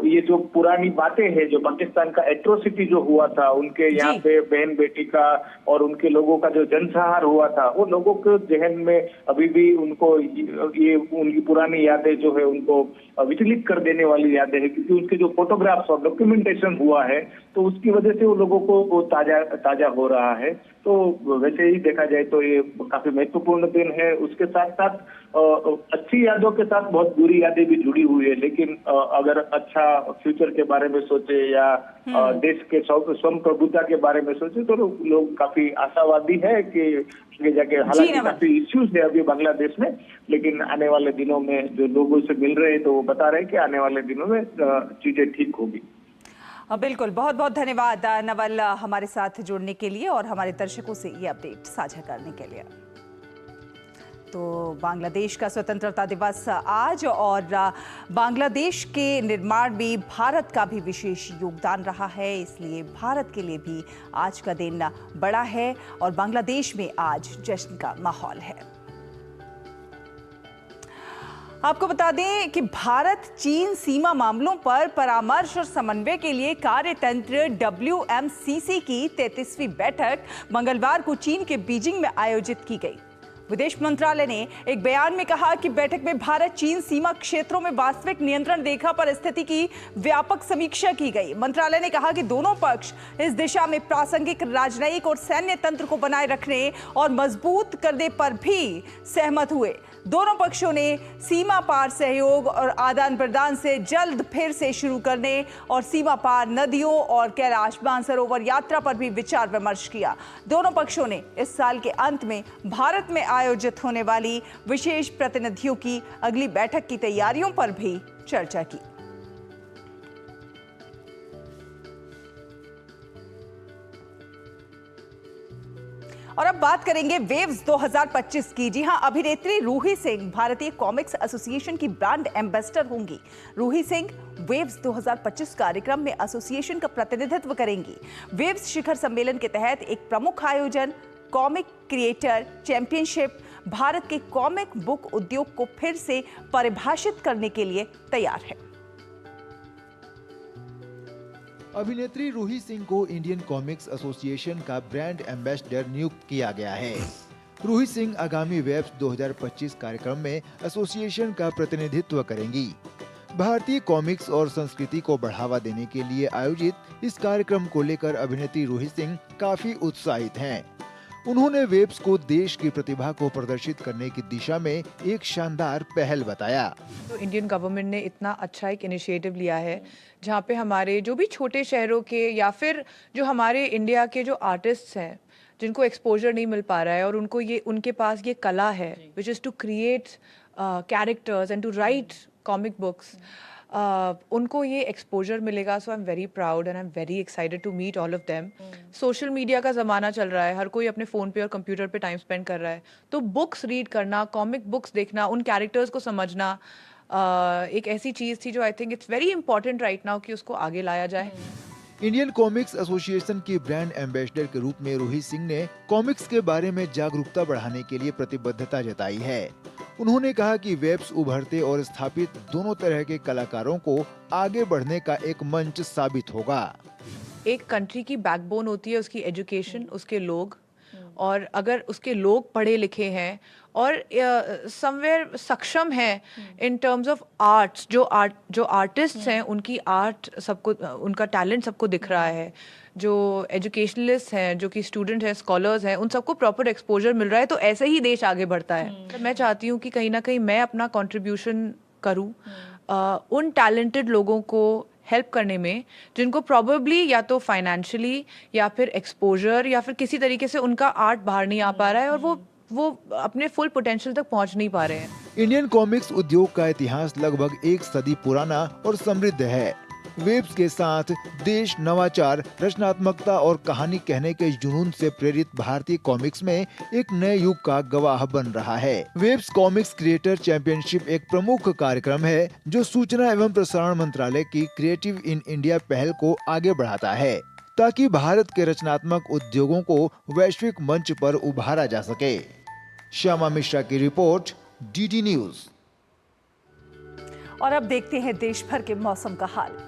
ये जो पुरानी बातें हैं, जो पाकिस्तान का एट्रोसिटी जो हुआ था उनके यहाँ पे बहन बेटी का और उनके लोगों का जो जनसंहार हुआ था, वो लोगों के जहन में अभी भी उनको ये उनकी पुरानी यादें जो है उनको विचलित कर देने वाली यादें है, क्योंकि उनके जो फोटोग्राफ्स और डॉक्यूमेंटेशन हुआ है तो उसकी वजह से वो लोगों को वो ताजा हो रहा है। तो वैसे ही देखा जाए तो ये काफी महत्वपूर्ण दिन है। उसके साथ साथ अच्छी यादों के साथ बहुत बुरी यादें भी जुड़ी हुई है, लेकिन अगर अच्छा फ्यूचर के बारे में सोचे या देश के स्वप्रभुता के बारे में सोचे तो लोग काफी आशावादी है कि आगे जाके, हालांकि काफी इश्यूज है अभी बांग्लादेश में, लेकिन आने वाले दिनों में जो लोगों से मिल रहे हैं तो वो बता रहे हैं कि आने वाले दिनों में चीजें ठीक होगी। बिल्कुल, बहुत बहुत धन्यवाद नवल हमारे साथ जुड़ने के लिए और हमारे दर्शकों से ये अपडेट साझा करने के लिए। तो बांग्लादेश का स्वतंत्रता दिवस आज और बांग्लादेश के निर्माण में भारत का भी विशेष योगदान रहा है, इसलिए भारत के लिए भी आज का दिन बड़ा है और बांग्लादेश में आज जश्न का माहौल है। आपको बता दें कि भारत चीन सीमा मामलों पर परामर्श और समन्वय के लिए कार्यतंत्र WMCC की 33वीं बैठक मंगलवार को चीन के बीजिंग में आयोजित की गई। विदेश मंत्रालय ने एक बयान में कहा कि बैठक में भारत चीन सीमा क्षेत्रों में वास्तविक नियंत्रण रेखा पर स्थिति की व्यापक समीक्षा की गई। मंत्रालय ने कहा कि दोनों पक्ष इस दिशा में प्रासंगिक राजनयिक और सैन्य तंत्र को बनाए रखने और मजबूत करने पर भी सहमत हुए। दोनों पक्षों ने सीमा पार सहयोग और आदान प्रदान से जल्द फिर से शुरू करने और सीमा पार नदियों और कैलाश मानसरोवर यात्रा पर भी विचार विमर्श किया। दोनों पक्षों ने इस साल के अंत में भारत में आयोजित होने वाली विशेष प्रतिनिधियों की अगली बैठक की तैयारियों पर भी चर्चा की। और अब बात करेंगे वेव्स 2025 की। जी हां, अभिनेत्री रूही सिंह भारतीय कॉमिक्स एसोसिएशन की ब्रांड एम्बेसडर होंगी। रूही सिंह वेव्स 2025 कार्यक्रम में एसोसिएशन का प्रतिनिधित्व करेंगी। वेव्स शिखर सम्मेलन के तहत एक प्रमुख आयोजन कॉमिक क्रिएटर चैंपियनशिप भारत के कॉमिक बुक उद्योग को फिर से परिभाषित करने के लिए तैयार है। अभिनेत्री रूही सिंह को इंडियन कॉमिक्स एसोसिएशन का ब्रांड एम्बेसडर नियुक्त किया गया है। रूही सिंह आगामी वेव्स 2025 कार्यक्रम में एसोसिएशन का प्रतिनिधित्व करेंगी। भारतीय कॉमिक्स और संस्कृति को बढ़ावा देने के लिए आयोजित इस कार्यक्रम को लेकर अभिनेत्री रूही सिंह काफी उत्साहित हैं। उन्होंने वेब्स को देश की प्रतिभा को प्रदर्शित करने की दिशा में एक शानदार पहल बताया। तो इंडियन गवर्नमेंट ने इतना अच्छा एक इनिशिएटिव लिया है जहाँ पे हमारे जो भी छोटे शहरों के या फिर जो हमारे इंडिया के जो आर्टिस्ट्स हैं जिनको एक्सपोजर नहीं मिल पा रहा है और उनको ये उनके पास ये कला है which is to create characters and to write comic books, उनको ये एक्सपोजर मिलेगा। So I am very proud and I am very excited to meet all of them. Social media का ज़माना चल रहा है, हर कोई अपने फ़ोन पे और कंप्यूटर पे टाइम स्पेंड कर रहा है, तो बुक्स रीड करना, कॉमिक बुक्स देखना, उन कैरेक्टर्स को समझना एक ऐसी चीज़ थी जो I think it's very important right now कि उसको आगे लाया जाए। इंडियन कॉमिक्स एसोसिएशन की ब्रांड एम्बेसडर के रूप में रूही सिंह ने कॉमिक्स के बारे में जागरूकता बढ़ाने के लिए प्रतिबद्धता जताई है। उन्होंने कहा कि वेब्स उभरते और स्थापित दोनों तरह के कलाकारों को आगे बढ़ने का एक मंच साबित होगा। एक कंट्री की बैकबोन होती है उसकी एजुकेशन, उसके लोग, और अगर उसके लोग पढ़े लिखे हैं और समवेयर सक्षम हैं इन टर्म्स ऑफ आर्ट्स, जो आर्टिस्ट्स हैं उनकी आर्ट सबको, उनका टैलेंट सबको दिख रहा है, जो एजुकेशनलिस्ट हैं, जो कि स्टूडेंट हैं, स्कॉलर्स हैं, उन सबको प्रॉपर एक्सपोजर मिल रहा है, तो ऐसे ही देश आगे बढ़ता है। मैं चाहती हूँ कि कहीं ना कहीं मैं अपना कंट्रीब्यूशन करूँ उन टैलेंटेड लोगों को हेल्प करने में जिनको प्रॉबेबली या तो फाइनेंशियली या फिर एक्सपोजर या फिर किसी तरीके से उनका आर्ट बाहर नहीं आ पा रहा है और वो अपने फुल पोटेंशियल तक पहुंच नहीं पा रहे हैं। इंडियन कॉमिक्स उद्योग का इतिहास लगभग 1 सदी पुराना और समृद्ध है। वेब्स के साथ देश नवाचार, रचनात्मकता और कहानी कहने के जुनून से प्रेरित भारतीय कॉमिक्स में एक नए युग का गवाह बन रहा है। वेब्स कॉमिक्स क्रिएटर चैंपियनशिप एक प्रमुख कार्यक्रम है जो सूचना एवं प्रसारण मंत्रालय की क्रिएटिव इन इंडिया पहल को आगे बढ़ाता है ताकि भारत के रचनात्मक उद्योगों को वैश्विक मंच पर उभारा जा सके। श्यामा मिश्रा की रिपोर्ट, DD न्यूज। और अब देखते हैं देश भर के मौसम का हाल।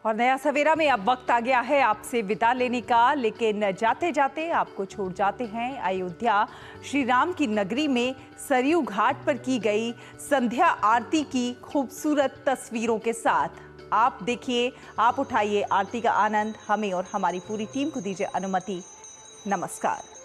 और नया सवेरा में अब वक्त आ गया है आपसे विदा लेने का, लेकिन जाते जाते आपको छोड़ जाते हैं अयोध्या श्री राम की नगरी में सरयू घाट पर की गई संध्या आरती की खूबसूरत तस्वीरों के साथ। आप देखिए, आप उठाइए आरती का आनंद। हमें और हमारी पूरी टीम को दीजिए अनुमति। नमस्कार।